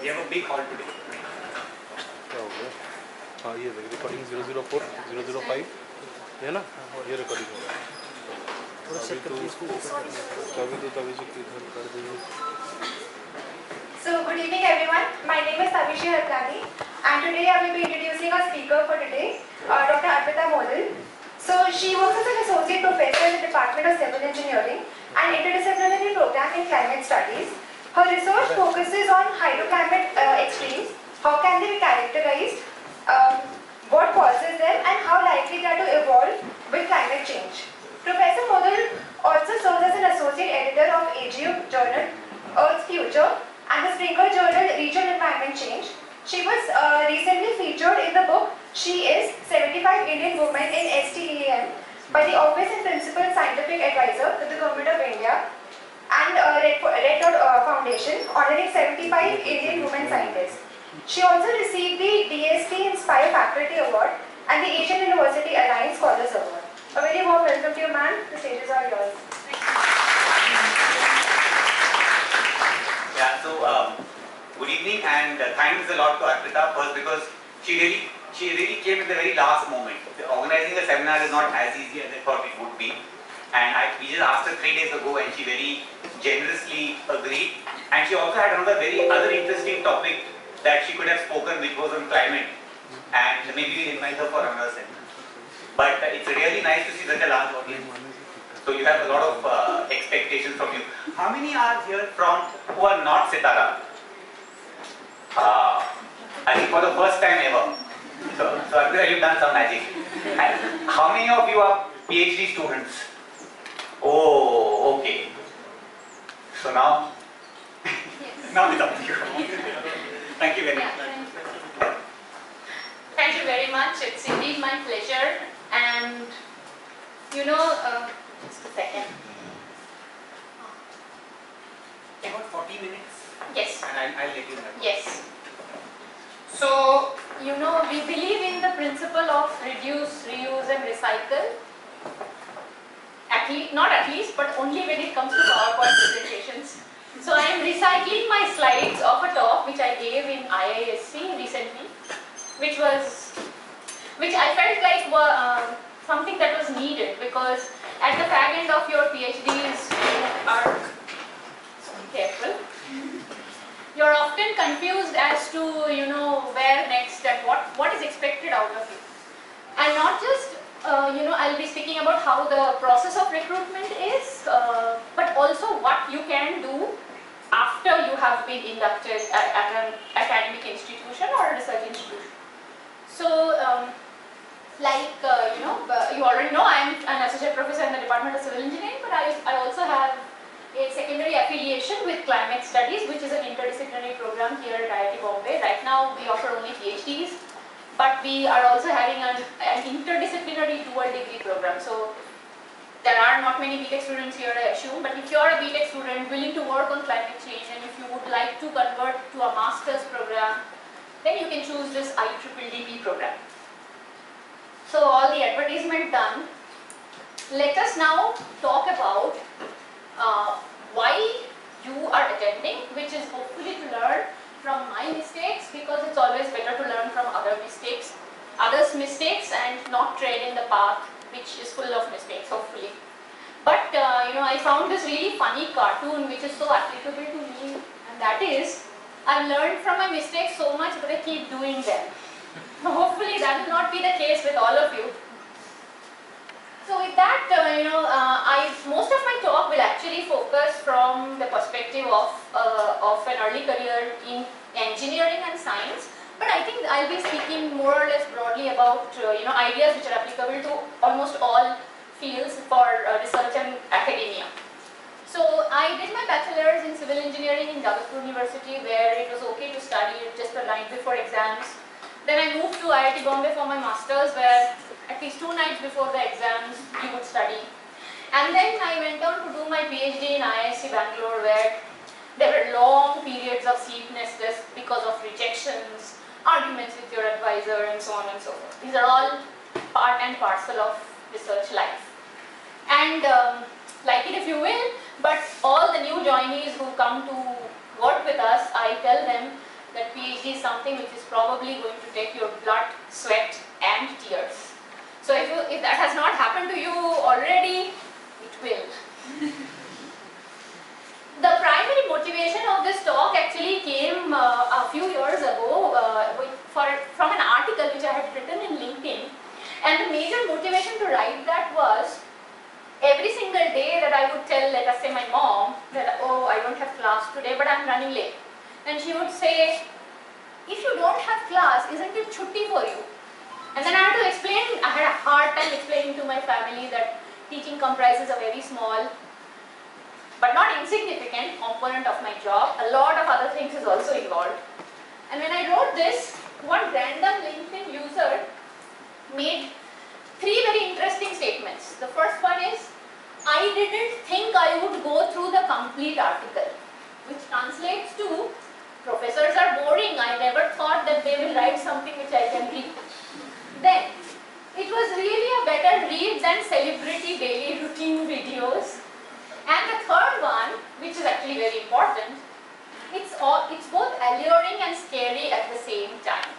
We have a big hall today. ये recording 004 005 है ना, ये रिकॉर्डिंग हो रहा है। So good evening everyone. My name is Tavishi Harkani and today I will be introducing our speaker for today, Dr. Arpita Mondal. So she works as an associate professor in the Department of Civil Engineering and interdisciplinary program in climate studies. Her research focuses on hydroclimate extremes, how can they be characterized, what causes them and how likely they are to evolve with climate change. Professor Mondal also serves as an associate editor of AGU journal Earth's Future and the Springer journal Regional Environment Change. She was recently featured in the book She Is 75 Indian Women in STEM by the Office and Principal Scientific Advisor to the Government of India and Red Dot Foundation honoring 75 Indian women scientists. She also received the DST Inspire Faculty Award and the Asian University Alliance Scholars Award. A very warm welcome to you, ma'am. The stages are yours. Yeah, so good evening and thanks a lot to Arpita first because she really came at the very last moment. Organizing a seminar is not as easy as I thought it would be, and we just asked her 3 days ago and she very generously agreed, and she also had another very other interesting topic that she could have spoken, which was on climate, and maybe we'll invite her for another seminar. But it's really nice to see such a large audience. So you have a lot of expectations from you. How many are here from who are not Sitara? I think for the first time ever. So Arpita, you've done some magic. And how many of you are PhD students? Oh, okay. So now, now it's up to you. Thank you very much. Thank you very much. It's indeed my pleasure. And you know, just a second. About 40 minutes. Yes. And I'll let you know. Yes. So, you know, we believe in the principle of reduce, reuse and recycle. Not at least, but only when it comes to PowerPoint presentations. So I am recycling my slides of a talk which I gave in IISc recently, which I felt like something that was needed, because at the fag end of your PhDs, you are, be careful, you're often confused as to, you know, where next and what is expected out of you. And not just, you know, I'll be speaking about how the process of recruitment is, but also what you can do after you have been inducted at an academic institution or a research institution. So, you know, you already know I am an associate professor in the Department of Civil Engineering, but I also have a secondary affiliation with climate studies, which is an interdisciplinary program here at IIT Bombay. Right now we offer only PhDs, but we are also having an interdisciplinary dual degree program. So there are not many BTech students here, I assume, but if you are a BTech student willing to work on climate change and if you would like to convert to a master's program, then you can choose this IEEE program. So all the advertisement done, let us now talk about why you are attending, which is hopefully to learn from my mistakes, because it's always better to learn from others' mistakes and not tread in the path which is full of mistakes, hopefully. But you know, I found this really funny cartoon which is so applicable to me, and that is, I've learned from my mistakes so much that I keep doing them. Hopefully that will not be the case with all of you. So with that, you know, most of my talk will actually focus from the perspective of an early career in engineering and science. But I think I'll be speaking more or less broadly about you know, ideas which are applicable to almost all fields for research and academia. So I did my bachelor's in civil engineering in Jagatpur University, where it was okay to study just the night before exams. Then I moved to IIT Bombay for my master's, where at least 2 nights before the exams you would study. And then I went on to do my PhD in IISc Bangalore, where there were long periods of sleeplessness because of rejections, arguments with your advisor, and so on and so forth. These are all part and parcel of research life. And like it if you will, but all the new joinees who come to work with us, I tell them that PhD is something which is probably going to take your blood, sweat and tears. So if that has not happened to you already, it will. The primary motivation of this talk actually came a few years ago from an article which I had written in LinkedIn, and the major motivation to write that was every single day that I would tell, let us say my mom, that oh, I don't have class today but I'm running late, and she would say, if you don't have class, isn't it chutti for you? And then I had to explain, I had a hard time explaining to my family that teaching comprises a very small but not insignificant component of my job. A lot of other things is also involved. And when I wrote this, one random LinkedIn user made 3 very interesting statements. The first one is, I didn't think I would go through the complete article, which translates to, professors are boring, I never thought that they will write something which I can read. Then, it was really a better read than celebrity daily routine videos. And the third one, which is actually very important, it's both alluring and scary at the same time.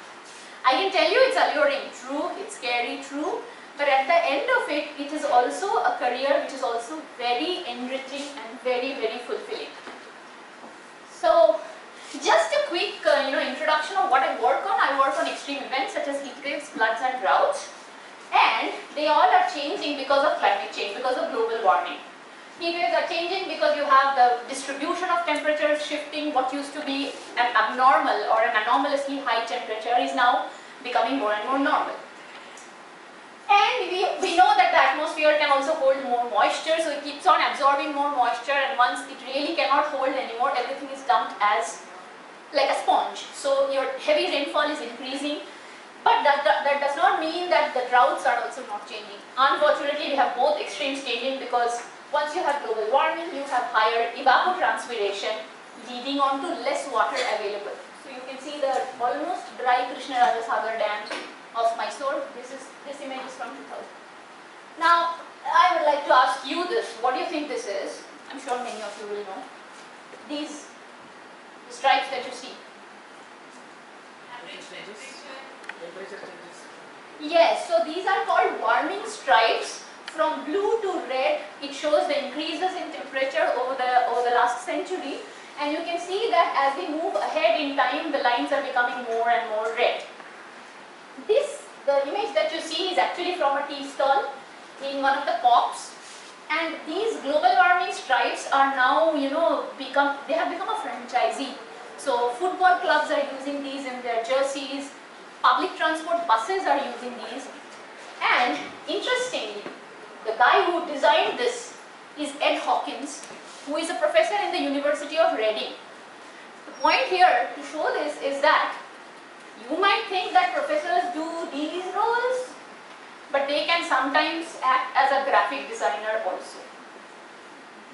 I can tell you it's alluring, true, it's scary, true, but at the end of it, it is also a career which is also very enriching and very, very fulfilling. So, just a quick introduction of what I work on. I work on extreme events such as heat waves, floods and droughts, and they all are changing because of climate change, because of global warming. Heat waves are changing because you have the distribution of temperatures shifting. What used to be an abnormal or an anomalously high temperature is now becoming more and more normal. And we know that the atmosphere can also hold more moisture, so it keeps on absorbing more moisture, and once it really cannot hold anymore, everything is dumped as like a sponge. So your heavy rainfall is increasing, but that does not mean that the droughts are also not changing. Unfortunately, we have both extremes changing because once you have global warming, you have higher evapotranspiration, leading on to less water available. So you can see the almost dry Krishnarajasagar Dam of Mysore. This image is from 2000. Now, I would like to ask you this. What do you think this is? I'm sure many of you will know. These stripes that you see. Temperature changes. Yes, so these are called warming stripes. From blue to red, it shows the increases in temperature over the last century, and you can see that as we move ahead in time, the lines are becoming more and more red. The image that you see is actually from a tea stall in one of the pops, and these global warming stripes are now, they have become a franchisee. So football clubs are using these in their jerseys, public transport buses are using these, and interestingly, the guy who designed this is Ed Hawkins, who is a professor in the University of Reading. The point here to show this is that you might think that professors do these roles, but they can sometimes act as a graphic designer also.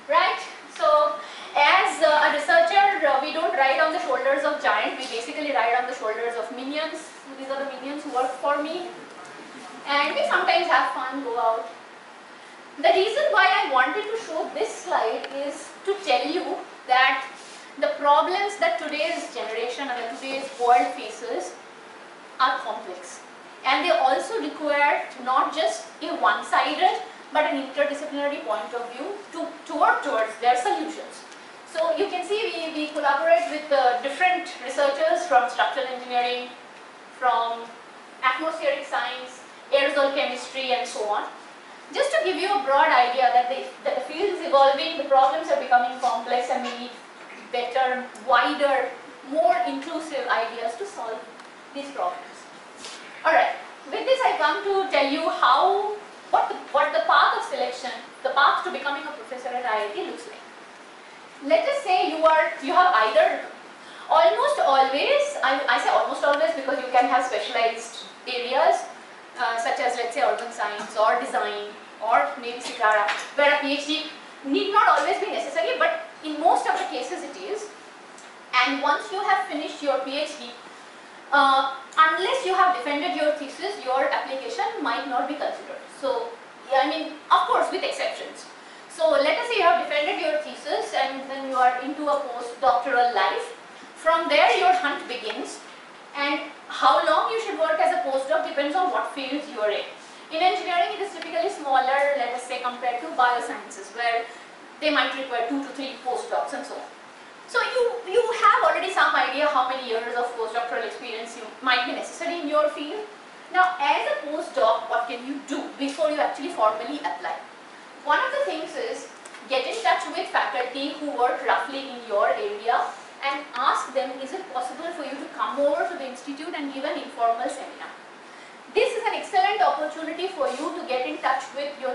Right? So, as a researcher, we don't ride on the shoulders of giants, we basically ride on the shoulders of minions. These are the minions who work for me. And we sometimes have fun, go out. The reason why I wanted to show this slide is to tell you that the problems that today's generation and today's world faces are complex. And they also require not just a one-sided but an interdisciplinary point of view to work towards their solutions. So you can see we collaborate with different researchers from structural engineering, from atmospheric science, aerosol chemistry and so on. Just to give you a broad idea that the field is evolving, the problems are becoming complex, and we need better, wider, more inclusive ideas to solve these problems. Alright, with this I come to tell you what the path of selection, the path to becoming a professor at IIT looks like. Let us say you have either, almost always, I say almost always because you can have specialized areas, such as let's say urban science or design or maybe Sikara, where a PhD need not always be necessary, but in most of the cases it is. And once you have finished your PhD, unless you have defended your thesis, your application might not be considered. So, I mean, of course with exceptions. So let us say you have defended your thesis and then you are into a postdoctoral life. From there your hunt begins, and how long you should work as a postdoc depends on what fields you are in. In engineering it is typically smaller, let us say, compared to biosciences, where they might require 2 to 3 postdocs and so on. So you have already some idea how many years of postdoctoral experience you might be necessary in your field. Now as a postdoc, what can you do before you actually formally apply? One of the things is get in touch with faculty who work roughly in your area and ask them, is it possible for you to come over to the institute and give an informal seminar? This is an excellent opportunity for you to get in touch with your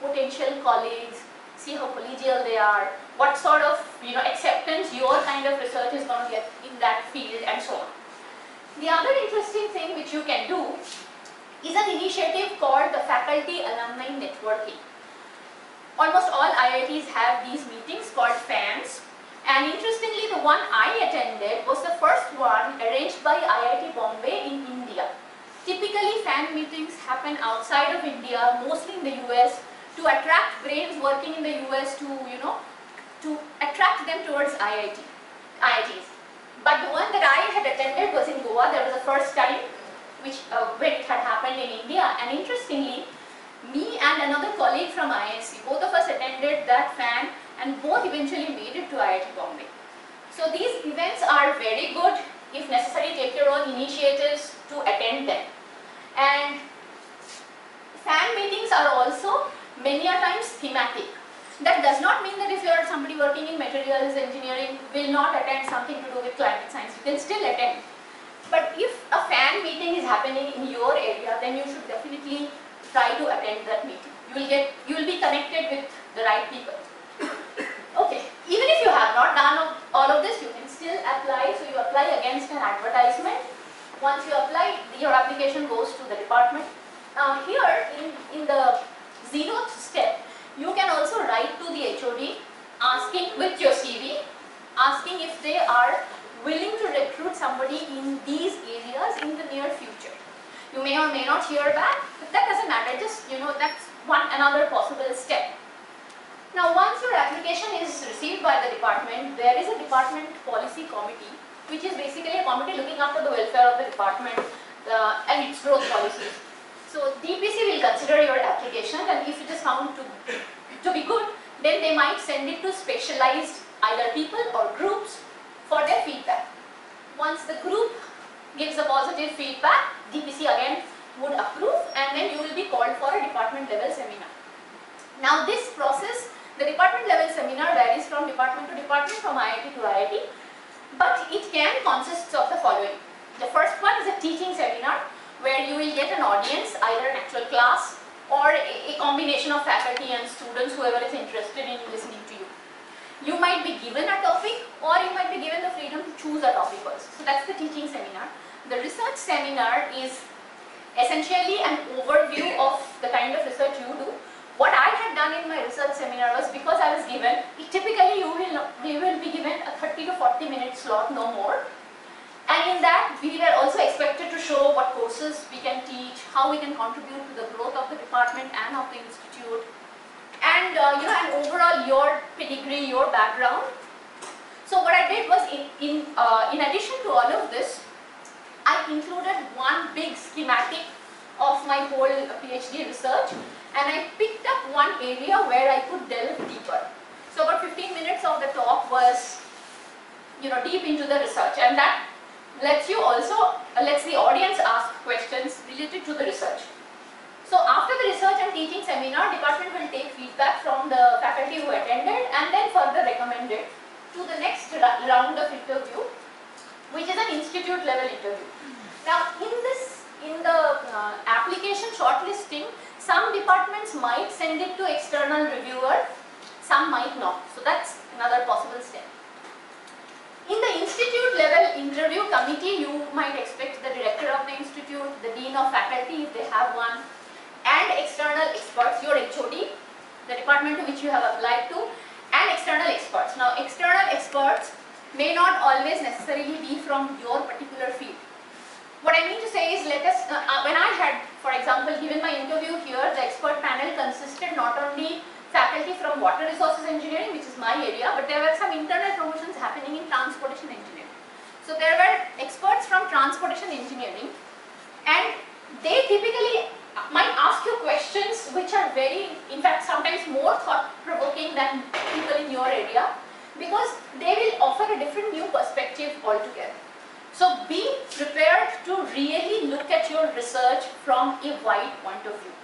potential colleagues, see how collegial they are, what sort of acceptance your kind of research is going to get in that field, and so on. The other interesting thing which you can do is an initiative called the Faculty Alumni Networking. Almost all IITs have these meetings called FANs, and interestingly the one I attended was the first one arranged by Iit Bombay in India. Typically FAN meetings happen outside of India, mostly in the US, to attract brains working in the US to attract them towards IITs. But the one that I had attended was in Goa. That was the first time when it had happened in India, and interestingly, me and another colleague from IISc, both of us attended that FAN, and both eventually made it to IIT Bombay. So these events are very good. If necessary, take your own initiatives to attend them. And FAN meetings are also many a times thematic. That does not mean that if you are somebody working in materials engineering will not attend something to do with climate science. You can still attend. But if a FAN meeting is happening in your area, then you should definitely try to attend that meeting. You will be connected with the right people. Okay, even if you have not done all of this, you can still apply. So you apply against an advertisement. Once you apply, your application goes to the department. Here in the 0th step, you can also write to the HOD asking with your CV, asking if they are willing to recruit somebody in these areas in the near future. You may or may not hear back, but that doesn't matter. Just that's another possible step. Now, once your application is received by the department, there is a department policy committee, which is basically a committee looking after the welfare of the department and its growth policies. So DPC will consider your application, and if it is found to be good, then they might send it to specialized either people or groups for their feedback. Once the group gives a positive feedback, DPC again would approve, and then you will be called for a department level seminar. Now this process, the department level seminar varies from department to department, from IIT to IIT, but it can consist of the following. The first one is a teaching seminar, where you will get an audience, either an actual class or a combination of faculty and students, whoever is interested in listening to you. You might be given a topic, or you might be given the freedom to choose a topic also. So that's the teaching seminar. The research seminar is essentially an overview of the kind of research you do. What I had done in my research seminar was, because I was given, typically we will be given a 30 to 40 minute slot, no more. And in that, we were also expected to show what courses we can teach, how we can contribute to the growth of the department and of the institute, and and overall your pedigree, your background. So what I did was, in addition to all of this, I included one big schematic of my whole PhD research, and I picked up one area where I could delve deeper. So about 15 minutes of the talk was, deep into the research, and that lets the audience ask questions related to the research. So after the research and teaching seminar, department will take feedback from the faculty who attended and then further recommend it to the next round of interview, which is an institute level interview. Now in the application shortlisting, some departments might send it to external reviewer, some might not. So that's another possible step. In the institute level interview committee, you might expect the director of the institute, the dean of faculty if they have one, and external experts, your HOD, the department to which you have applied to, and external experts. Now external experts may not always necessarily be from your particular field. What I mean to say is, when I had, for example, given my interview here, the expert panel consisted not only faculty from water resources engineering, which is my area, but there were some internal promotions happening in transportation engineering. So there were experts from transportation engineering, and they typically might ask you questions which are very, in fact sometimes more thought-provoking than people in your area, because they will offer a different new perspective altogether. So be prepared to really look at your research from a wide point of view.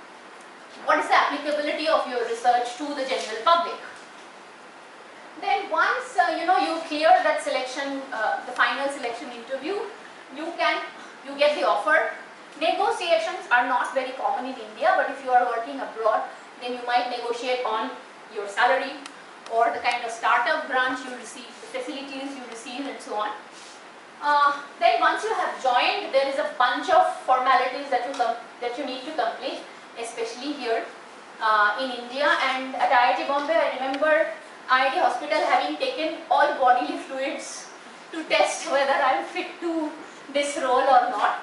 What is the applicability of your research to the general public? Then once you clear that selection, the final selection interview, you get the offer. Negotiations are not very common in India, but if you are working abroad, then you might negotiate on your salary or the kind of startup grant you receive, the facilities you receive, and so on. Then once you have joined, there is a bunch of formalities that you need to complete, especially here in India. And at IIT Bombay, I remember IIT Hospital having taken all bodily fluids to test whether I am fit to this role or not.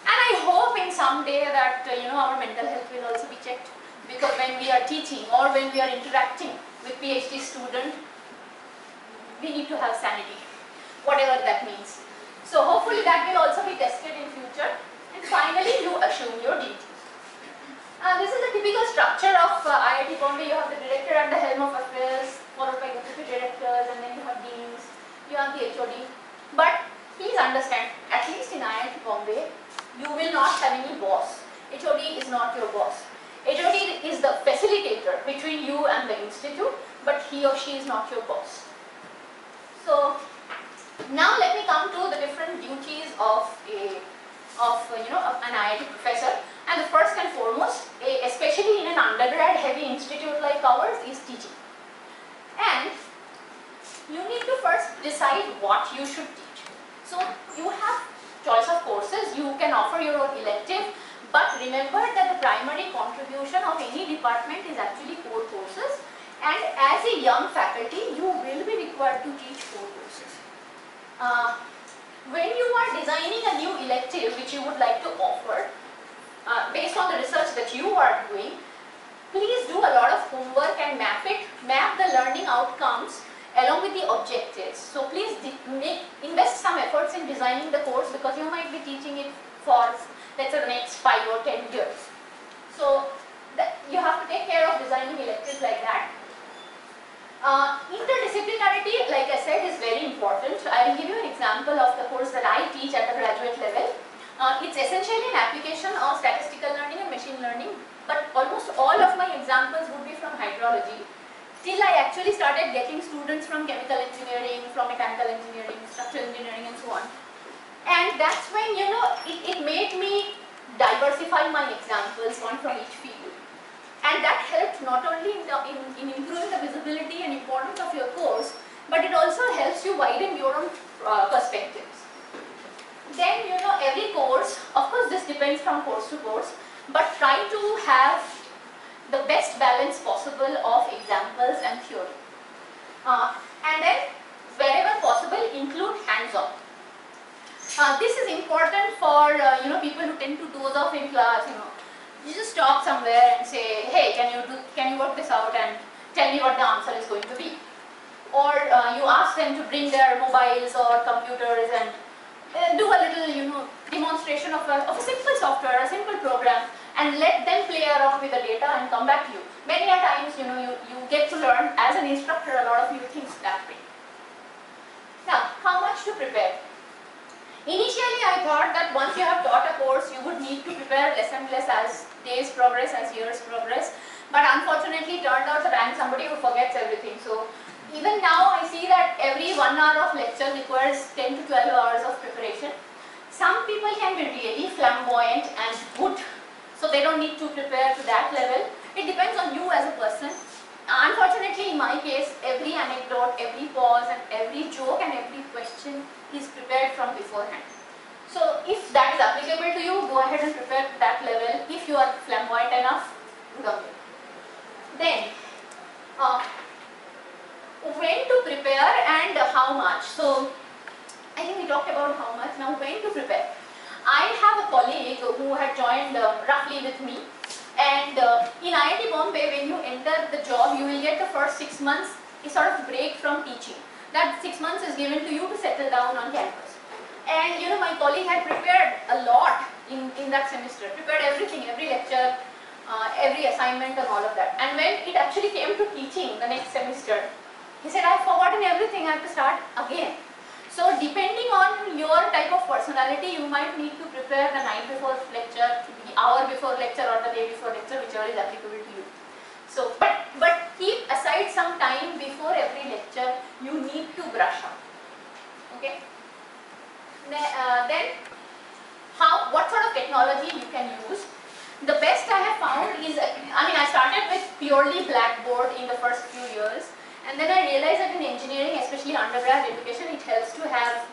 And I hope in some day that our mental health will also be checked, because when we are teaching or when we are interacting with PhD students, we need to have sanity, whatever that means. So hopefully that will also be tested in future. And finally, you assume your duties. This is the typical structure of IIT Bombay. You have the director at the helm of affairs, followed by deputy directors, and then you have deans, you have the HOD. But please understand, at least in IIT Bombay, you will not have any boss. HOD is not your boss. HOD is the facilitator between you and the institute, but he or she is not your boss. So now let me come to the different duties of an IIT professor. And the first and foremost, especially in an undergrad heavy institute like ours, is teaching. And you need to first decide what you should teach. So you have choice of courses, you can offer your own elective, but remember that the primary contribution of any department is actually core courses, and as a young faculty you will be required to teach core courses. When you are designing a new elective which you would like to offer, based on the research that you are doing, please do a lot of homework and map the learning outcomes along with the objectives. So please invest some efforts in designing the course, because you might be teaching it for, let's say, the next 5 or 10 years. So you have to take care of designing electives like that. Interdisciplinarity, like I said, is very important. I will give you an example of the course that I teach at the graduate level. It's essentially an application of statistical learning and machine learning, but almost all of my examples would be from hydrology, till I actually started getting students from chemical engineering, from mechanical engineering, structural engineering, and so on. And that's when, it made me diversify my examples, one from each field. And that helped not only in improving the visibility and importance of your course, but it also helps you widen your own perspectives. Then, every course, of course this depends from course to course, but try to have the best balance possible of examples and theory. And then, wherever possible, include hands-on. This is important for people who tend to doze off in class. You just stop somewhere and say, hey, can you work this out and tell me what the answer is going to be? Or you ask them to bring their mobiles or computers and do a little demonstration of a simple software, a simple program, and let them play around with the data and come back to you. Many a times, you get to learn as an instructor a lot of new things that way. Now, how much to prepare? Initially, I thought that once you have taught a course, you would need to prepare less and less as days progress, as years progress. But unfortunately, it turned out that I am somebody who forgets everything. So even now, I see that every 1 hour of lecture requires 10 to 12 hours of preparation. Some people can be really flamboyant and good, so they don't need to prepare to that level. It depends on you as a person. Unfortunately, in my case, every anecdote, every pause, and every joke and every question is prepared from beforehand. So if that is applicable to you, go ahead and prepare to that level. If you are flamboyant enough, good on you. Then, when to prepare and how much. So I think we talked about how much. Now, when to prepare. I have a colleague who had joined roughly with me, and in IIT Bombay, when you enter the job, you will get the first 6 months a sort of break from teaching. That 6 months is given to you to settle down on campus. And you know, my colleague had prepared a lot in that semester, prepared everything, every lecture, every assignment and all of that. And when it actually came to teaching the next semester, he said, I've forgotten everything, I have to start again. So depending on your type of personality, you might need to prepare the night before lecture, the hour before lecture or the day before lecture, whichever is applicable to you. So, but keep aside some time before every lecture, you need to brush up. Okay? Then, what sort of technology you can use? The best I have found is, I started with purely blackboard in the first few years, and then I realized that in engineering, especially undergrad education, it helps to have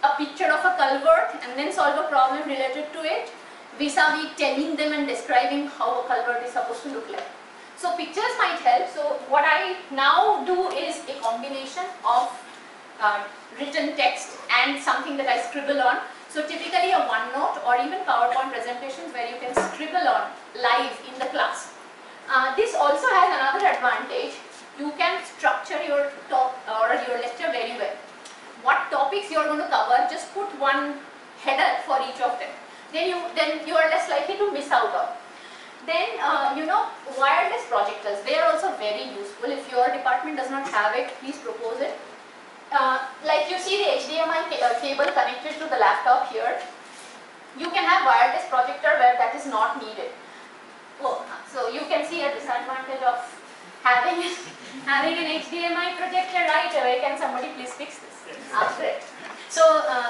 a picture of a culvert and then solve a problem related to it, vis-a-vis telling them and describing how a culvert is supposed to look like. So pictures might help. So what I now do is a combination of written text and something that I scribble on. So typically a OneNote or even PowerPoint presentations where you can scribble on live in the class. This also has another advantage. You can structure your talk or your lecture very well. What topics you are going to cover, just put one header for each of them. Then you are less likely to miss out on. Then wireless projectors, they are also very useful. If your department does not have it, please propose it. Like you see the HDMI cable connected to the laptop here. You can have wireless projector where that is not needed. So you can see a disadvantage of having an HDMI projector right away. Can somebody please fix this? Great. So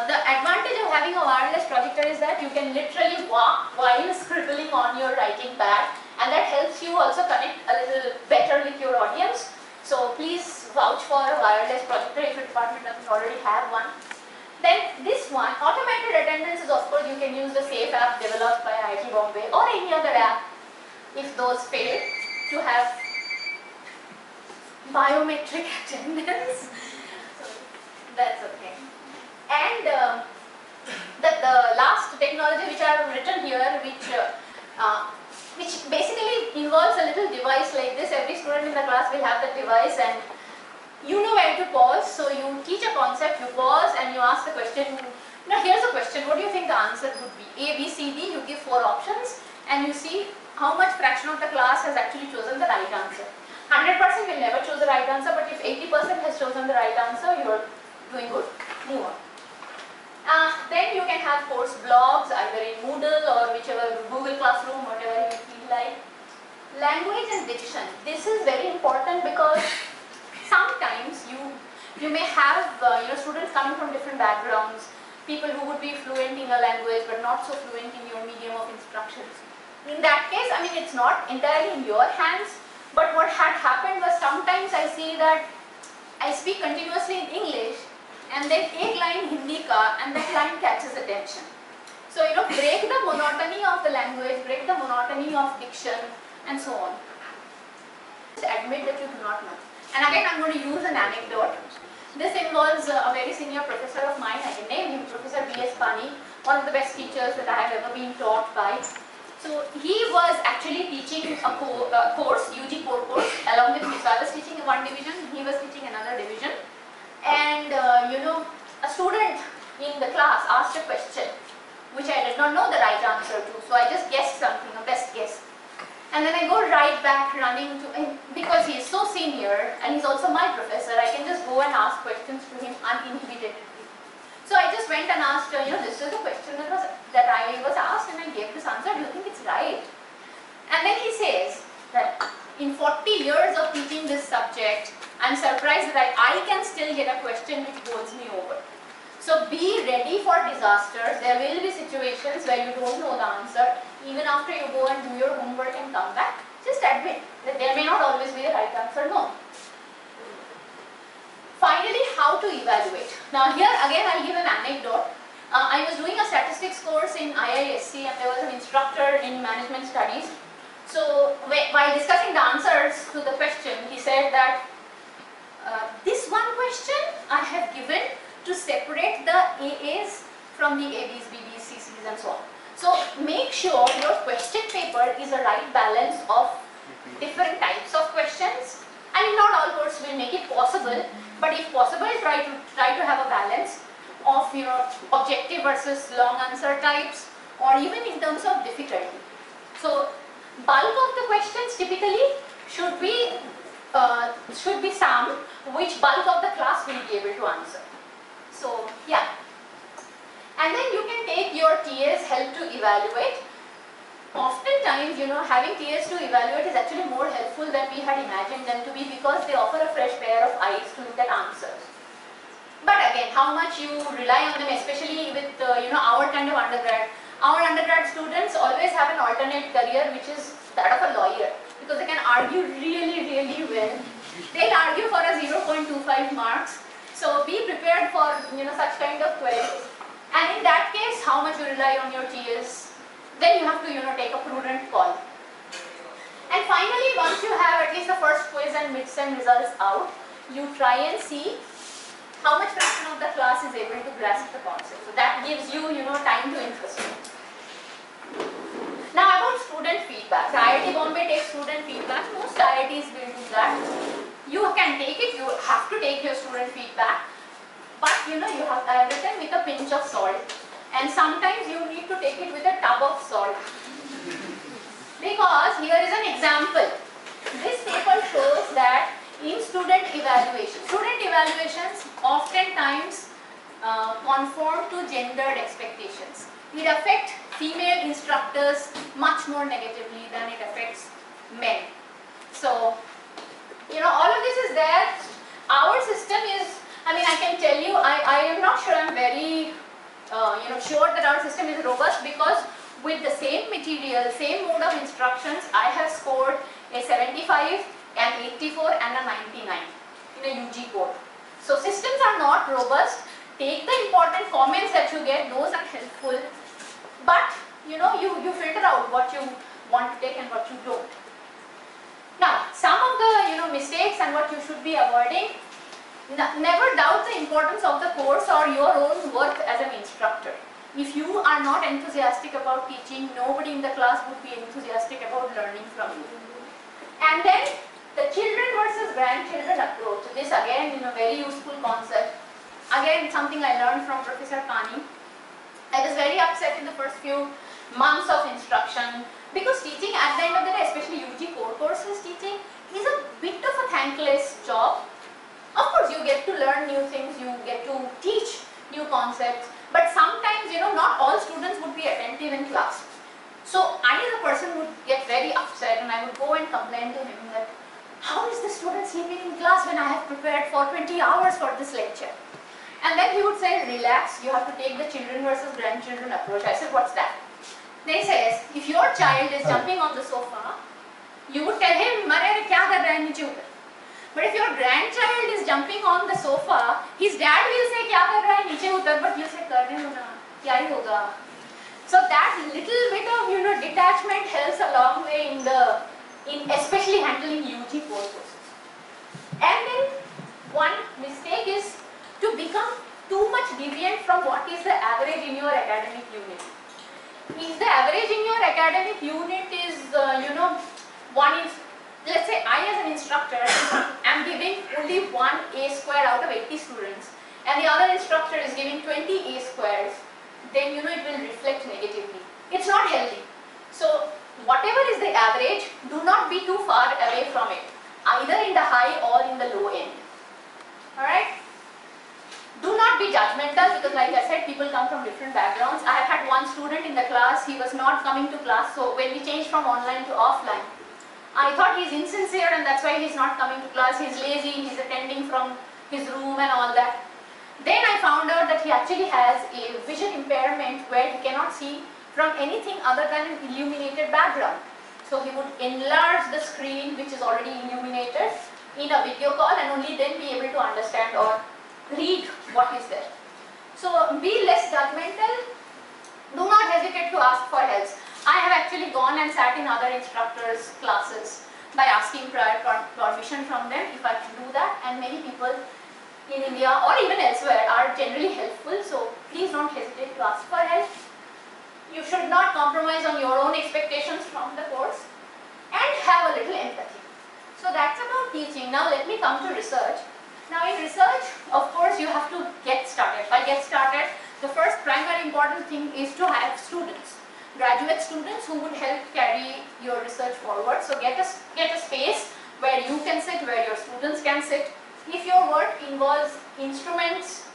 the advantage of having a wireless projector is that you can literally walk while scribbling on your writing pad, and that helps you also connect a little better with your audience. So please vouch for a wireless projector if your department doesn't already have one. Then this one, automated attendance, is of course you can use the SAFE app developed by Iit Bombay or any other app if those fail to have biometric attendance. So that's okay. And the last technology which I have written here, which basically involves a little device like this. Every student in the class will have that device, and you know where to pause. So you teach a concept, you pause and you ask the question. Now here's a question, what do you think the answer would be? A, B, C, D, you give 4 options and you see how much fraction of the class has actually chosen the right answer. 100% will never choose the right answer, but if 80% has chosen the right answer, you are doing good. Move on. Then you can have course blogs either in Moodle or whichever, Google Classroom, whatever you feel like. Language and diction. This is very important because sometimes you may have students coming from different backgrounds, people who would be fluent in a language but not so fluent in your medium of instructions. In that case, it's not entirely in your hands, but what had happened was sometimes I see that I speak continuously in English and then एक line Hindi ka and that line catches attention. So break the monotony of the language, break the monotony of diction and so on. Just admit that you do not know. And again I'm going to use an anecdote. This involves a very senior professor of mine. I can name him, Professor B.S. Pani, one of the best teachers that I have ever been taught by. So he was actually teaching a course, UG core course, along with me. So I was teaching one division, he was teaching another division. And a student in the class asked a question which I did not know the right answer to. So I just guessed something, a best guess. And then I go right back running to him because he is so senior and he's also my professor. I can just go and ask questions to him uninhibitedly. So I just went and asked, this is a question that I was asked and I gave this answer. Do you think it's right? And then he says that in 40 years of teaching this subject, I'm surprised that I can still get a question which bowls me over. So be ready for disasters. There will be situations where you don't know the answer. Even after you go and do your homework and come back, just admit that there may not always be a right answer, no. Finally, how to evaluate. Now here again I'll give an anecdote. I was doing a statistics course in IISc and there was an instructor in management studies. So while discussing the answers to the question, he said that this one question I have given to separate the AAs from the ABs, BBs, CCs and so on. So make sure your question paper is a right balance of different types of questions. I mean, not all courses will make it possible, but if possible, try to have a balance of objective versus long answer types, or even in terms of difficulty. So bulk of the questions typically should be some which bulk of the class will be able to answer. So yeah. And then you can take your TA's help to evaluate. Oftentimes, having TAs to evaluate is actually more helpful than we had imagined them to be, because they offer a fresh pair of eyes to look at answers. But again, how much you rely on them, especially with our kind of undergrad. Our undergrad students always have an alternate career, which is that of a lawyer, because they can argue really, really well. They'll argue for a 0.25 marks. So be prepared for such kind of queries. And in that case, how much you rely on your TAs, then you have to take a prudent call. And finally, once you have at least the first quiz and mid-sem results out, you try and see how much fraction of the class is able to grasp the concept. So that gives you, time to interest. Now about student feedback. So IIT Bombay takes student feedback. Most IITs will do that. You can take it. You have to take your student feedback. But you have written with a pinch of salt. And sometimes you need to take it with a tub of salt. Because here is an example. This paper shows that in student evaluations oftentimes conform to gendered expectations. It affects female instructors much more negatively than it affects men. So, all of this is there. Our system is, I can tell you, I am not sure I'm very sure that our system is robust, because with the same material, same mode of instructions, I have scored a 75, an 84 and a 99 in a UG code. So systems are not robust. Take the important comments that you get, those are helpful. But you filter out what you want to take and what you don't. Now, some of the mistakes and what you should be avoiding. Never doubt the importance of the course or your own worth as an instructor. If you are not enthusiastic about teaching, nobody in the class would be enthusiastic about learning from you. And then the children versus grandchildren approach. This again, very useful concept. Again, something I learned from Professor Kani. I was very upset in the first few months of instruction, because teaching at the end of the day, especially UG core courses teaching, is a bit of a thankless job. Of course, you get to learn new things, you get to teach new concepts, but sometimes, not all students would be attentive in class. So, I as a person would get very upset, and I would go and complain to him that, how is the student sleeping in class when I have prepared for 20 hours for this lecture? And then he would say, relax, you have to take the children versus grandchildren approach. I said, what's that? Then he says, if your child is jumping on the sofa, you would tell him, Mare, kya kar raha hai niche uttar? But if your grandchild is jumping on the sofa, his dad will say, kya kar raha hai niche uttar, but you say, karne do na, kya hi hoga. So that little bit of detachment helps a long way in especially handling UG core courses. And then one mistake is to become too much deviant from what is the average in your academic unit. If the average in your academic unit is, one is, let's say I as an instructor am giving only one A square out of 80 students, and the other instructor is giving 20 A squares, then it will reflect negatively. It's not healthy. So whatever is the average, do not be too far away from it, either in the high or in the low end. Alright? Do not be judgmental, because like I said, people come from different backgrounds. I have had one student in the class, he was not coming to class, so when we changed from online to offline, I thought he's insincere and that's why he's not coming to class, he's lazy, he's attending from his room and all that. Then I found out that he actually has a vision impairment where he cannot see from anything other than an illuminated background. So he would enlarge the screen which is already illuminated in a video call and only then be able to understand or read what is there. So be less judgmental. Do not hesitate to ask for help. I have actually gone and sat in other instructors' classes by asking prior permission from them if I can do that, and many people in India or even elsewhere are generally helpful, so please don't hesitate to ask for help. You should not compromise on your own expectations from the course and have a little empathy. So that's about teaching. Now let me come to research. Now in research, of course, you have to get started. By get started, the first primary important thing is to have students, graduate students who would help carry your research forward. So get a space where you can sit, where your students can sit. If your work involves instruments,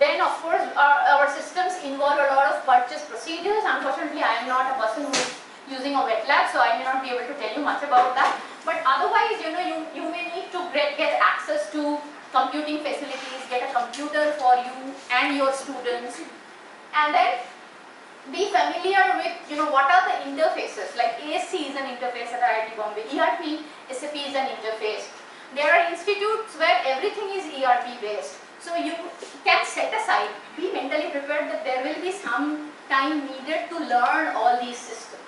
then of course our systems involve a lot of purchase procedures. Unfortunately, I am not a person who is using a wet lab, so I may not be able to tell you much about that. But otherwise, you may need to get access to computing facilities, get a computer for you and your students, and then be familiar with what are the interfaces. Like ASC is an interface at IIT Bombay, ERP, SAP is an interface. There are institutes where everything is ERP based. So you can set aside, be mentally prepared that there will be some time needed to learn all these systems.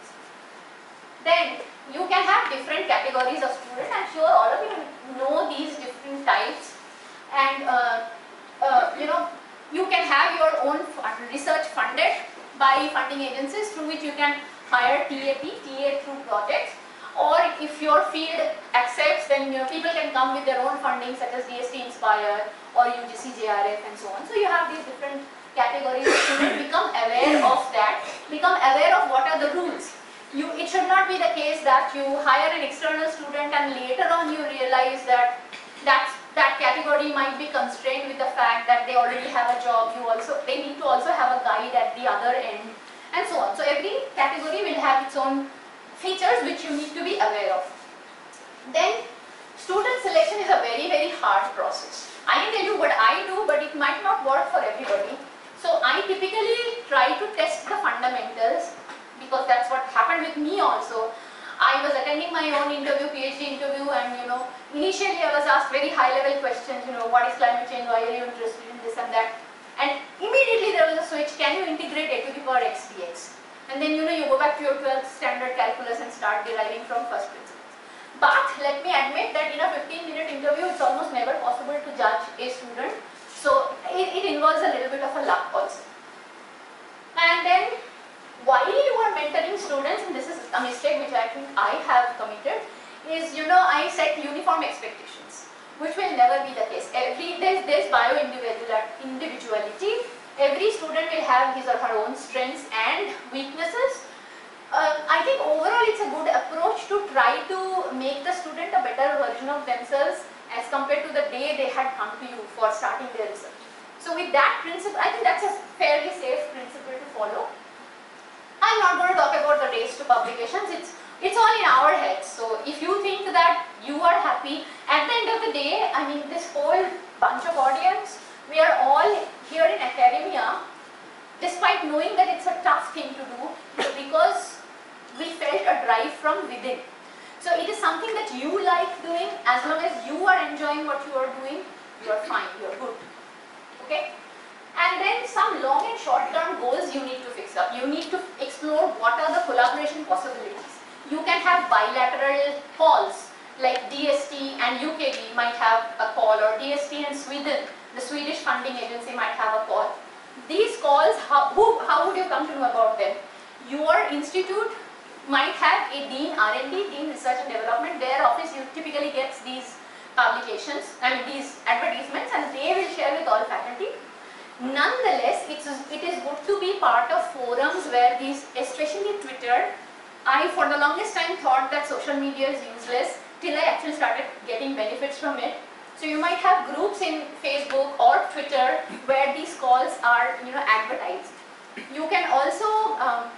Then you can have different categories of students. I'm sure all of you know these different types. And you can have your own research funded by funding agencies through which you can hire TA through projects. Or if your field accepts, then people can come with their own funding such as DST Inspire or UGC JRF and so on. So you have these different categories. Students become aware of that, become aware of what are the rules. It should not be the case that you hire an external student and later on you realize that that category might be constrained with the fact that they already have a job. They need to also have a guide at the other end and so on. So every category will have its own features which you need to be aware of. Then student selection is a very, very hard process. I can tell you what I do, but it might not work for everybody. So I typically try to test the fundamentals because that's what happened with me also. I was attending my own interview, PhD interview, and initially I was asked very high level questions, what is climate change, why are you interested in this and that, and immediately there was a switch, can you integrate a to the power x dx? And then you go back to your 12th standard calculus and start deriving from first principles. But let me admit that in a 15-minute interview it's almost never possible to judge a student, so it involves a little bit of a luck also. And then while you are mentoring students, and this is a mistake which I think I have committed, is I set uniform expectations, which will never be the case. There's bio-individuality. Every student will have his or her own strengths and weaknesses. I think overall it's a good approach to try to make the student a better version of themselves as compared to the day they had come to you for starting their research. So with that principle, I think that's a fairly safe principle to follow. I'm not going to talk about the race to publications, it's all in our heads. So if you think that you are happy, at the end of the day, I mean this whole bunch of audience, we are all here in academia, despite knowing that it's a tough thing to do, because we felt a drive from within. So it is something that you like doing. As long as you are enjoying what you are doing, you are fine, you are good. Okay? And then some long and short term goals you need to fix up. You need to explore what are the collaboration possibilities. You can have bilateral calls, like DST and UKB might have a call, or DST and Sweden, the Swedish funding agency, might have a call. These calls, how would you come to know about them? Your institute might have a Dean R&D, Dean Research and Development. Their office typically gets these publications, these advertisements, and they will share with all faculty. Nonetheless, it is good to be part of forums where these, especially Twitter, I for the longest time thought that social media is useless till I actually started getting benefits from it. So you might have groups in Facebook or Twitter where these calls are advertised. You can also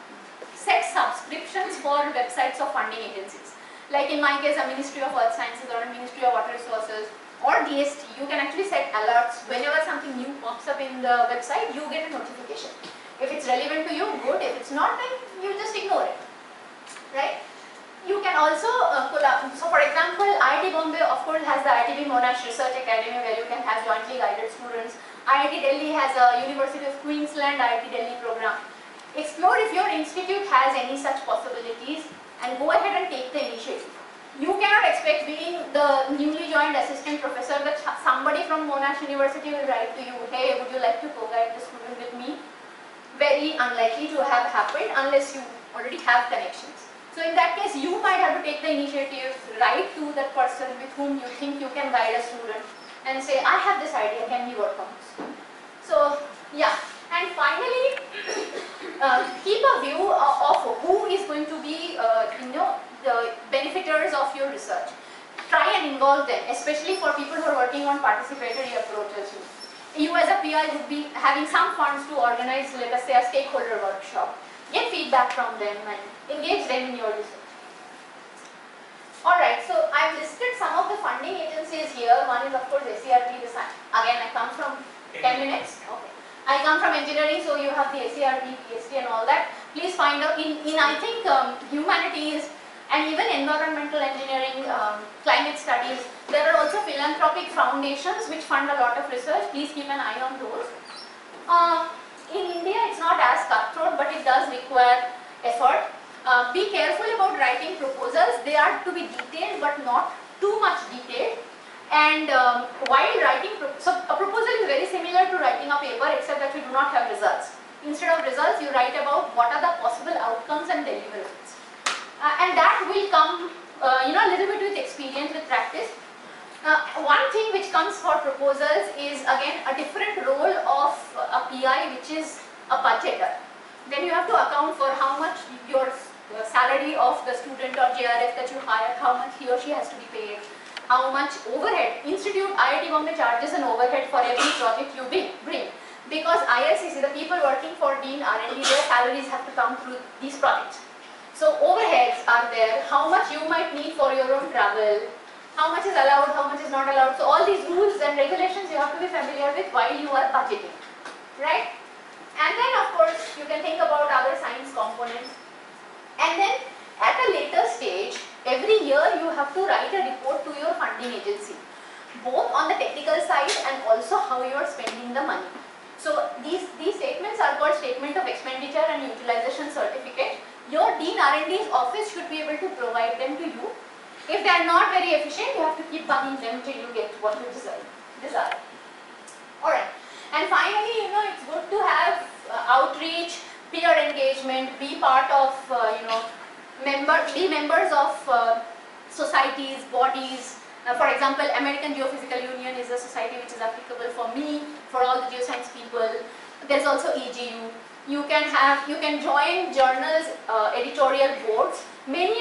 set subscriptions for websites of funding agencies. Like in my case, a Ministry of Earth Sciences or a Ministry of Water Resources or DST, you can actually set alerts. Whenever something new pops up in the website, you get a notification. If it's relevant to you, good. If it's not, then you just ignore it. Right? You can also so for example, IIT Bombay of course has the IITB Monash Research Academy where you can have jointly guided students. IIT Delhi has a University of Queensland IIT Delhi program. Explore if your institute has any such possibilities and go ahead and take the initiative. You cannot expect, being the newly joined assistant professor, that somebody from Monash University will write to you, hey, would you like to co-guide the student with me? Very unlikely to have happened unless you already have connections. So in that case, you might have to take the initiative, write to that person with whom you think you can guide a student and say, I have this idea, can we work on this? So yeah, and finally, going to be, the benefiters of your research. Try and involve them, especially for people who are working on participatory approaches. You as a PI would be having some funds to organize, let us say, a stakeholder workshop. Get feedback from them and engage them in your research. Alright, so I've listed some of the funding agencies here. One is of course SCRP design. Again, I come from 10 minutes. Okay. I come from engineering, so you have the SCRP, PhD and all that. Please find out in I think humanities and even environmental engineering, climate studies, there are also philanthropic foundations which fund a lot of research. Please keep an eye on those. In India, it's not as cutthroat, but it does require effort. Be careful about writing proposals. They are to be detailed, but not too much detailed. And while writing, so a proposal is very similar to writing a paper, except that you do not have results. Instead of results, you write about what are the possible outcomes and deliverables. And that will come, a little bit with experience, with practice. One thing which comes for proposals is again a different role of a PI, which is a budgeter. Then you have to account for how much your salary of the student or JRF that you hire, how much he or she has to be paid, how much overhead. Institute IIT Bombay charges an overhead for every project you bring. Because IRCC, the people working for Dean R&D, their salaries have to come through these projects. So overheads are there, how much you might need for your own travel, how much is allowed, how much is not allowed. So all these rules and regulations you have to be familiar with while you are budgeting, right? And then of course you can think about other science components. And then at a later stage, every year you have to write a report to your funding agency, both on the technical side and also how you are spending the money. So these statements are called Statement of Expenditure and Utilization Certificate. Your Dean R&D's office should be able to provide them to you. If they are not very efficient, you have to keep bugging them till you get what you desire. Alright. And finally, it's good to have outreach, peer engagement, be part of, be members of societies, bodies. For example, American Geophysical Union is a society which is applicable for me, for all the geoscience people. There's also EGU. You can join journals, editorial boards. Many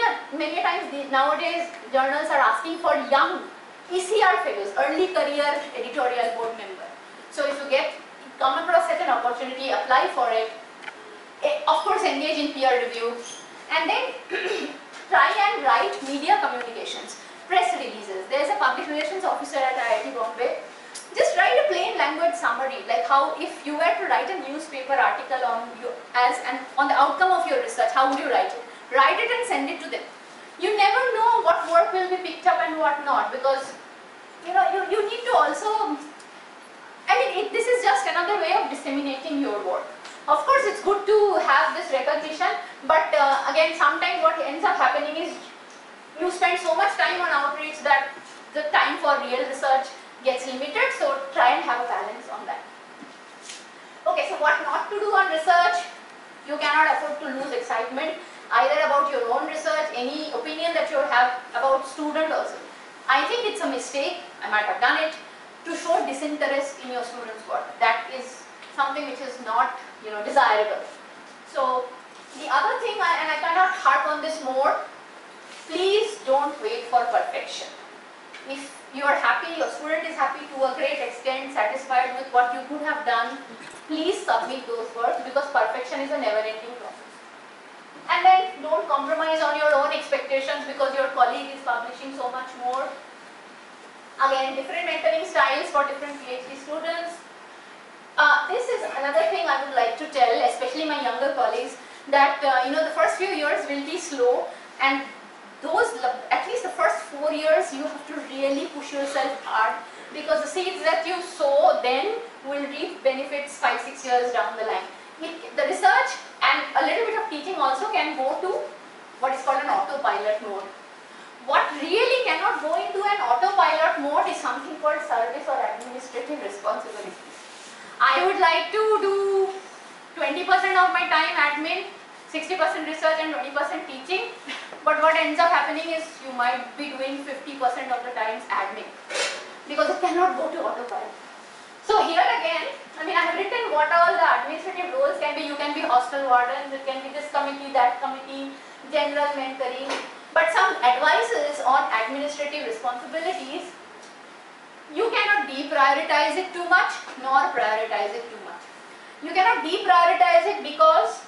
times nowadays journals are asking for young ECR fellows, early career editorial board member. So if you come across such an opportunity, apply for it. Of course, engage in peer review, and then try and write media communications, press releases. There's a public relations officer at IIT Bombay. Just write a plain language summary, like how if you were to write a newspaper article on on the outcome of your research, how would you write it? Write it and send it to them. You never know what work will be picked up and what not, because you need to also. This is just another way of disseminating your work. Of course, it's good to have this recognition, but again, sometimes what ends up happening is you spend so much time on outreach that the time for real research gets limited, so try and have a balance on that. Okay, so what not to do on research? You cannot afford to lose excitement either about your own research, any opinion that you have about student also. I think it's a mistake, I might have done it, to show disinterest in your students' work. That is something which is not desirable. So the other thing, and I cannot harp on this more, please don't wait for perfection. If you are happy, your student is happy to a great extent, satisfied with what you could have done, please submit those works, because perfection is a never-ending process. And then don't compromise on your own expectations because your colleague is publishing so much more. Again, different mentoring styles for different PhD students. This is another thing I would like to tell, especially my younger colleagues, that the first few years will be slow, and at least the first 4 years you have to really push yourself hard, because the seeds that you sow then will reap benefits 5-6 years down the line. The research and a little bit of teaching also can go to what is called an autopilot mode. What really cannot go into an autopilot mode is something called service or administrative responsibility. I would like to do 20% of my time admin, 60% research and 20% teaching, but what ends up happening is you might be doing 50% of the times admin, because it cannot go to autopilot. So here again, I have written what all the administrative roles can be, you can be hostel wardens, it can be this committee, that committee, general mentoring. But some advices on administrative responsibilities, you cannot deprioritize it too much, nor prioritize it too much. You cannot deprioritize it because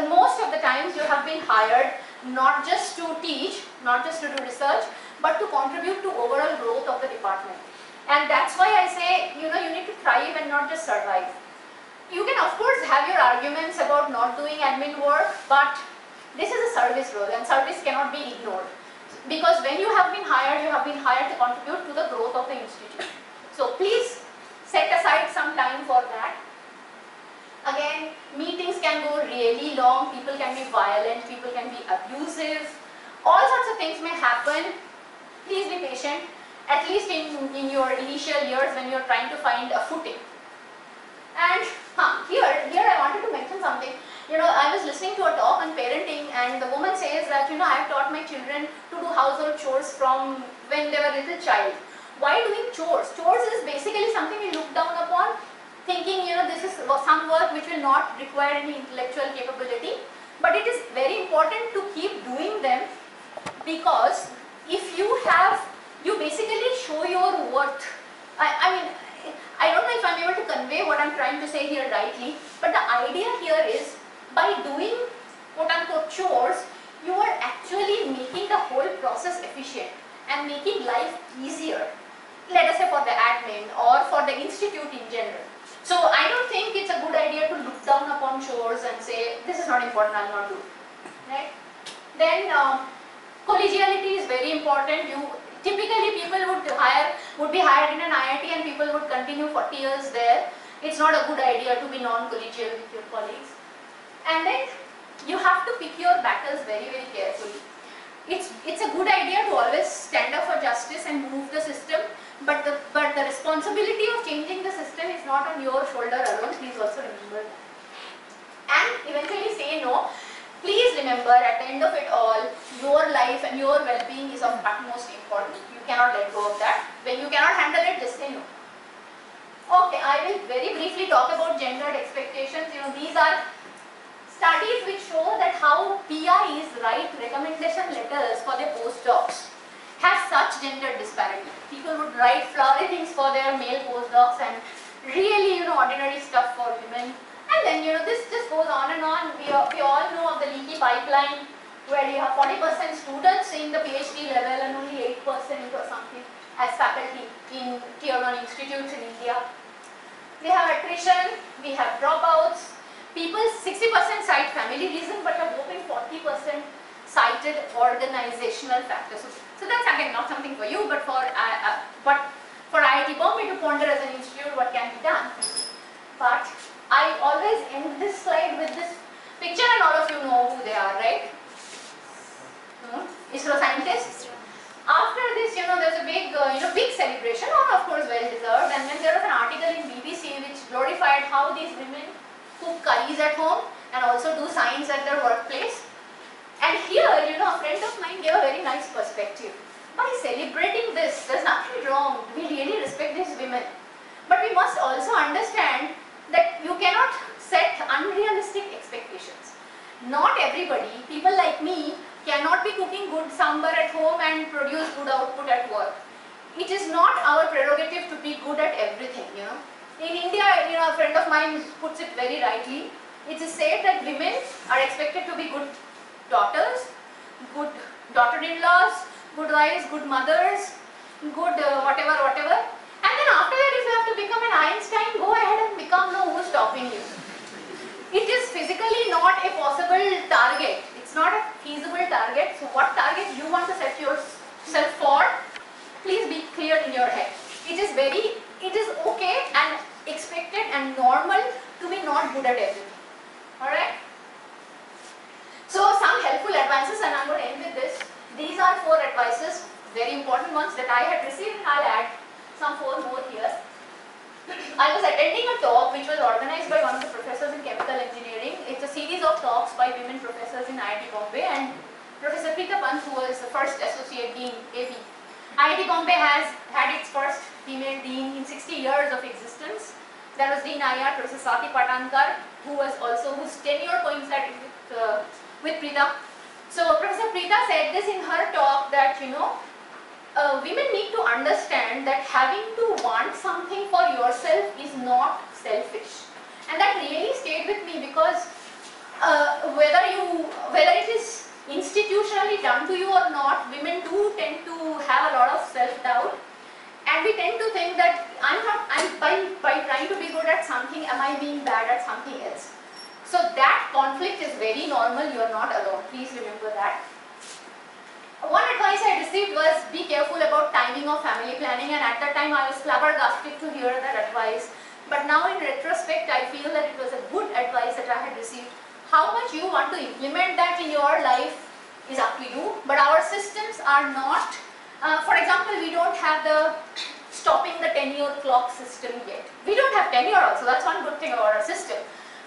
most of the times you have been hired not just to teach, not just to do research, but to contribute to overall growth of the department. And that's why I say, you need to thrive and not just survive. You can of course have your arguments about not doing admin work, but this is a service role and service cannot be ignored. Because when you have been hired to contribute to the growth of the institution. So please set aside some time for that. Again, meetings can go really long, people can be violent, people can be abusive, all sorts of things may happen. Please be patient, at least in your initial years when you are trying to find a footing. And here I wanted to mention something. I was listening to a talk on parenting and the woman says that, I have taught my children to do household chores from when they were a little child. Why doing chores? Chores is basically something we look down upon, thinking, this is some work which will not require any intellectual capability. But it is very important to keep doing them because if you basically show your worth. I don't know if I'm able to convey what I'm trying to say here rightly, but the idea here is by doing quote-unquote chores, you are actually making the whole process efficient and making life easier, let us say for the admin or for the institute in general. So I don't think it's a good idea to look down upon chores and say, this is not important, I'll not do it. Right? Then collegiality is very important. Typically people would be hired in an IIT and people would continue 40 years there. It's not a good idea to be non-collegial with your colleagues. And then you have to pick your battles very, very carefully. It's a good idea to always stand up for justice and move the system, but the responsibility of changing the system is not on your shoulder alone. Please also remember that. And eventually say no. Please remember, at the end of it all, your life and your well-being is of utmost importance. You cannot let go of that. When you cannot handle it, just say no. Okay, I will very briefly talk about gendered expectations. These are studies which show that how PIs write recommendation letters for their postdocs have such gender disparity. People would write flowery things for their male postdocs and really, ordinary stuff for women. And then, this just goes on and on. We all know of the leaky pipeline where you have 40% students in the PhD level and only 8% or something as faculty in tier 1 institutes in India. We have attrition, we have dropouts. People, 60% cite family reason, but a whopping 40% cited organizational factors. So that's again not something for you, but for IIT Bombay to ponder as an institute what can be done. But I always end this slide with this picture, and all of you know who they are, right? ISRO scientists. After this, there's a big, big celebration, or of course well deserved. And then there was an article in BBC which glorified how these women cook curries at home and also do science at their workplace. And here, a friend of mine gave a very nice perspective. By celebrating this, there's nothing wrong. We really respect these women. But we must also understand that you cannot set unrealistic expectations. Not everybody, people like me, cannot be cooking good sambar at home and produce good output at work. It is not our prerogative to be good at everything, In India, a friend of mine puts it very rightly. It is said that women are expected to be good daughters, good daughter-in-laws, good wives, good mothers, good whatever. And then after that, if you have to become an Einstein, go ahead and become. No, who's stopping you? It is physically not a possible target. It's not a feasible target. So what target you want to set yourself for, please be clear in your head. It is okay and expected and normal to be not good at everything. Alright? So some helpful advices, and I'm going to end with this. These are 4 advices, very important ones that I had received, and I'll add some 4 more here. I was attending a talk which was organized by one of the professors in chemical engineering. It's a series of talks by women professors in IIT Bombay, and Professor Arpita, who was the first associate dean, AP. IIT Bombay has had its first female dean in 60 years of existence. There was Dean IR, Professor Sati Patankar, whose tenure coincided with Preeta. So Professor Preeta said this in her talk that women need to understand that having to want something for yourself is not selfish, and that really stayed with me because whether it is institutionally done to you or not, women do tend to have a lot of self-doubt, and we tend to think that by trying to be good at something, am I being bad at something else? So that conflict is very normal. You are not alone. Please remember that. One advice I received was be careful about timing of family planning, and at that time I was flabbergasted to hear that advice. But now in retrospect, I feel that it was a good advice that I had received. How much you want to implement that in your life is up to you, but our systems are not, for example, we don't have the stopping the tenure clock system yet. We don't have tenure also, that's one good thing about our system.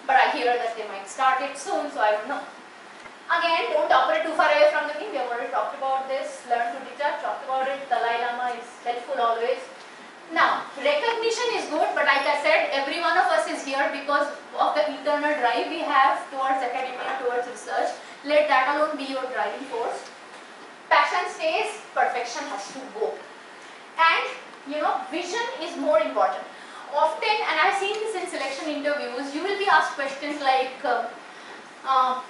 But I hear that they might start it soon, so I don't know. Again, don't operate too far away from the king. We have already talked about this. Learn to detach, talked about it. Dalai Lama is helpful always. Now, recognition is good, but like I said, every one of us is here because of the internal drive we have towards academia, towards research. Let that alone be your driving force. Passion stays, perfection has to go. And, vision is more important. Often, and I've seen this in selection interviews, you will be asked questions like,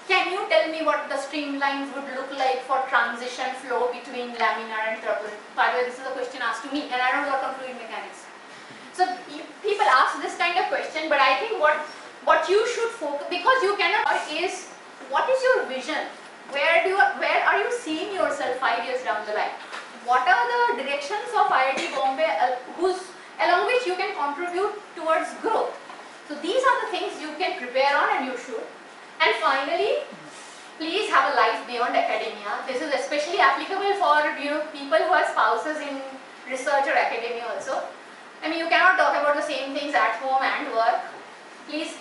can you tell me what the streamlines would look like for transition flow between laminar and turbulent? By the way, this is a question asked to me, and I don't work on fluid mechanics. So people ask this kind of question, but I think what you should focus, because you cannot, is what is your vision? Where are you seeing yourself 5 years down the line? What are the directions of IIT Bombay along which you can contribute towards growth? So these are the things you can prepare on, and you should. And finally, please have a life beyond academia. This is especially applicable for people who have spouses in research or academia also. I mean, you cannot talk about the same things at home and work. Please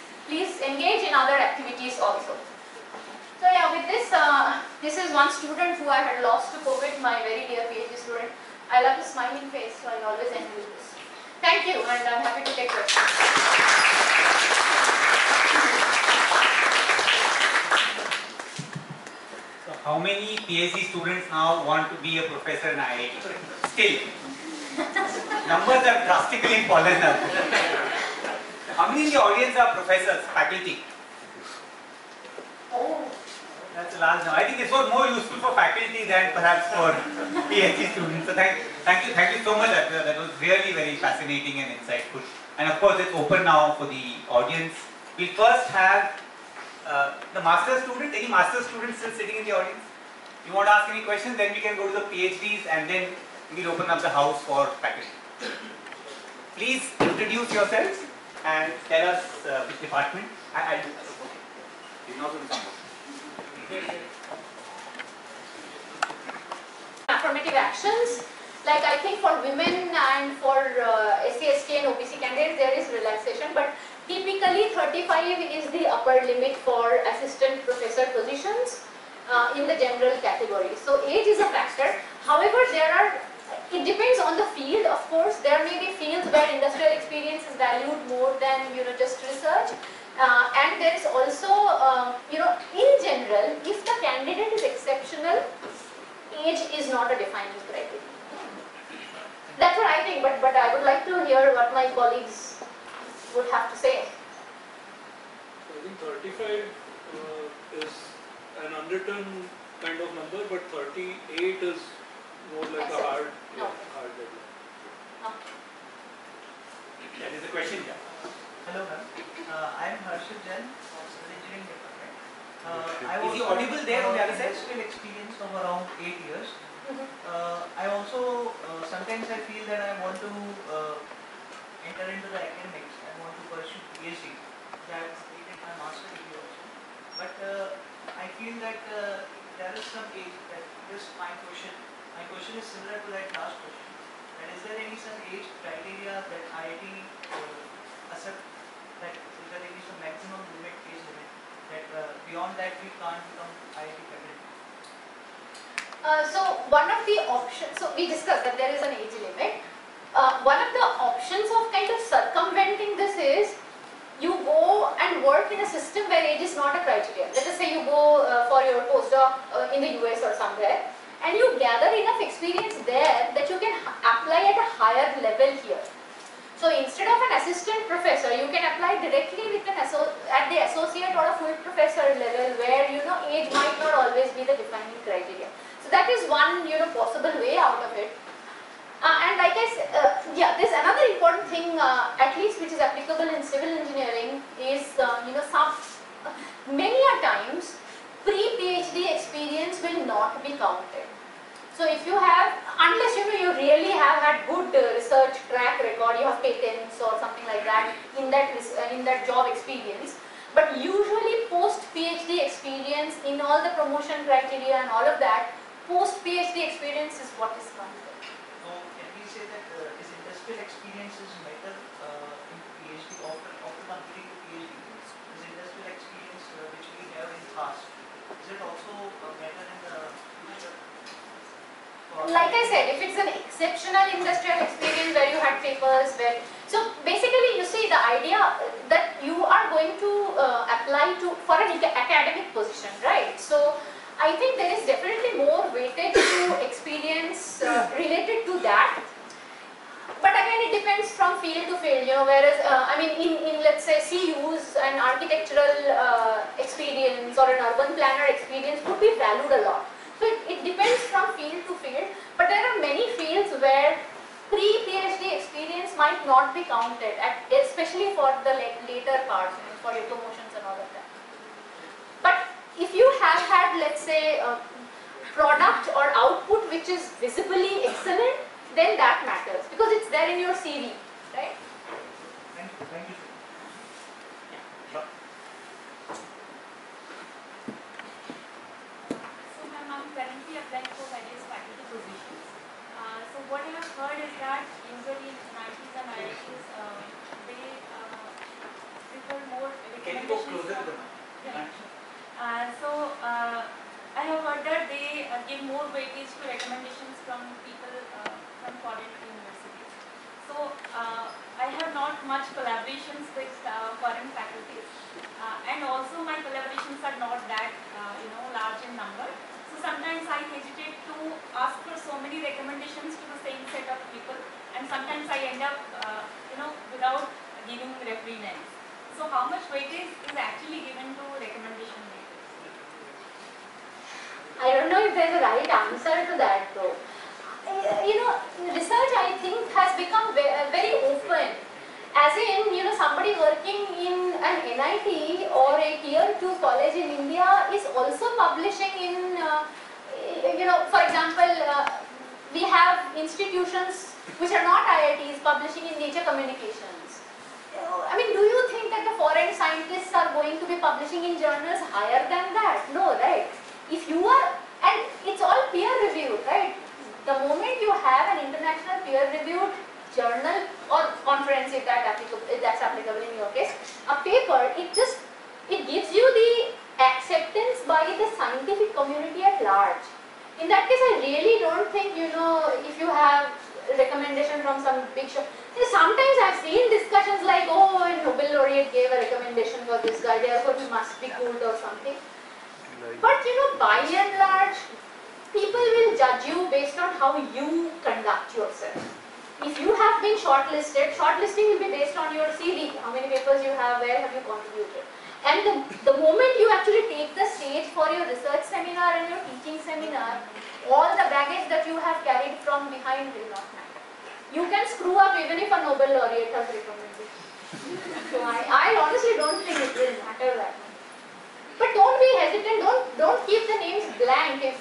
engage in other activities also. So yeah, with this, this is one student who I had lost to COVID, my very dear PhD student. I love his smiling face, so I'll always end with this. Thank you, and I'm happy to take questions. How many PhD students now want to be a professor in IIT? Still. Numbers have drastically fallen now. How many in the audience are professors, faculty? Oh. That's a large number. I think this was more useful for faculty than perhaps for PhD students. So thank you so much, Arpita. That was really very fascinating and insightful. And of course, it's open now for the audience. We'll first have the master's student. Any master's students still sitting in the audience? You want to ask any questions? Then we can go to the PhDs, and then we'll open up the house for faculty. Please introduce yourselves and tell us which department. I'll do that. Okay. You're not going to come over. Affirmative actions, like I think for women and for SC, ST and OBC candidates there is relaxation, but typically 35 is the upper limit for assistant professor positions in the general category. So age is a factor. However, it depends on the field. Of course, there may be fields where industrial experience is valued more than just research. And there is also, in general, if the candidate is exceptional, age is not a defining criteria. That's what I think, but I would like to hear what my colleagues would have to say. I think 35 is an unwritten kind of number, but 38 is more like a hard deadline. No. That is the question, yeah. Hello, ma'am. I am Harshit Jain from Civil Engineering Department. Is he audible there on the other side? Industrial experience of around 8 years. I also sometimes I feel that I want to enter into the academics. I want to pursue PhD. I have completed my master degree also. But I feel that there is some age. That this my question is similar to that last question. And is there any some age criteria that IIT accept? That is there any some maximum limit, age limit? That beyond that we can't become IIT faculty. So one of the options, so we discussed that there is an age limit. one of the options of kind of circumventing this is you go and work in a system where age is not a criteria. Let us say you go for your postdoc in the US or somewhere, and you gather enough experience there that you can apply at a higher level here. So instead of an assistant professor, you can apply directly with at the associate or a full professor level, where age might not always be the defining criteria. So that is one possible way out of it. And like I said, yeah, there's another important thing, at least which is applicable in civil engineering, is many a times pre-PhD experience will not be counted. So if you have, unless you really have had good research track record, you have patents or something like that in that job experience, but usually post-PhD experience in all the promotion criteria and all of that, post-PhD experience is what is counted. Say that is industrial experience is better in PhD after completing the PhD. Is industrial experience which we have in the past, is it also better in the future? Like I said, if it's an exceptional industrial experience where you had papers, so basically you see the idea that you are going to apply for an academic position, right? So I think there is definitely more weightage to experience related to that. But again, it depends from field to field, whereas, I mean, in let's say CUs, an architectural experience or an urban planner experience would be valued a lot. So it depends from field to field, but there are many fields where pre-PhD experience might not be counted, especially for the later parts, for your promotions and all of that. But if you have had, let's say, a product or output which is visibly excellent, then that matters because it's there in your CV, right? Thank you. Thank you. So ma'am, I'm currently applying for various faculty positions. So what I have heard is that usually in IITs and IITs, they prefer more recommendations. I have heard that they give more weightage to recommendations from people from foreign universities. So I have not much collaborations with foreign faculties, and also my collaborations are not that large in number. So sometimes I hesitate to ask for so many recommendations to the same set of people, and sometimes I end up without giving referee names. So how much weightage is actually given to recommendation letters? I don't know if there's a right answer to that though. Research I think has become very open. As in, somebody working in an NIT or a tier 2 college in India is also publishing in, for example, we have institutions which are not IITs publishing in Nature Communications. I mean, do you think that the foreign scientists are going to be publishing in journals higher than that? No, right? If you are, and it's all peer reviewed, right? The moment you have an international peer reviewed journal or conference, if that's applicable in your case, a paper, it gives you the acceptance by the scientific community at large. In that case, I really don't think, if you have recommendation from some big show. Sometimes I've seen discussions like, oh, a Nobel laureate gave a recommendation for this guy, therefore he must be good or something. But by and large, people will judge you based on how you conduct yourself. If you have been shortlisted, shortlisting will be based on your CV, how many papers you have, where have you contributed. And the moment you actually take the stage for your research seminar and your teaching seminar, all the baggage that you have carried from behind will not matter. You can screw up even if a Nobel laureate has recommended. So I honestly don't think it will matter that much. But don't be hesitant, don't keep the names blank if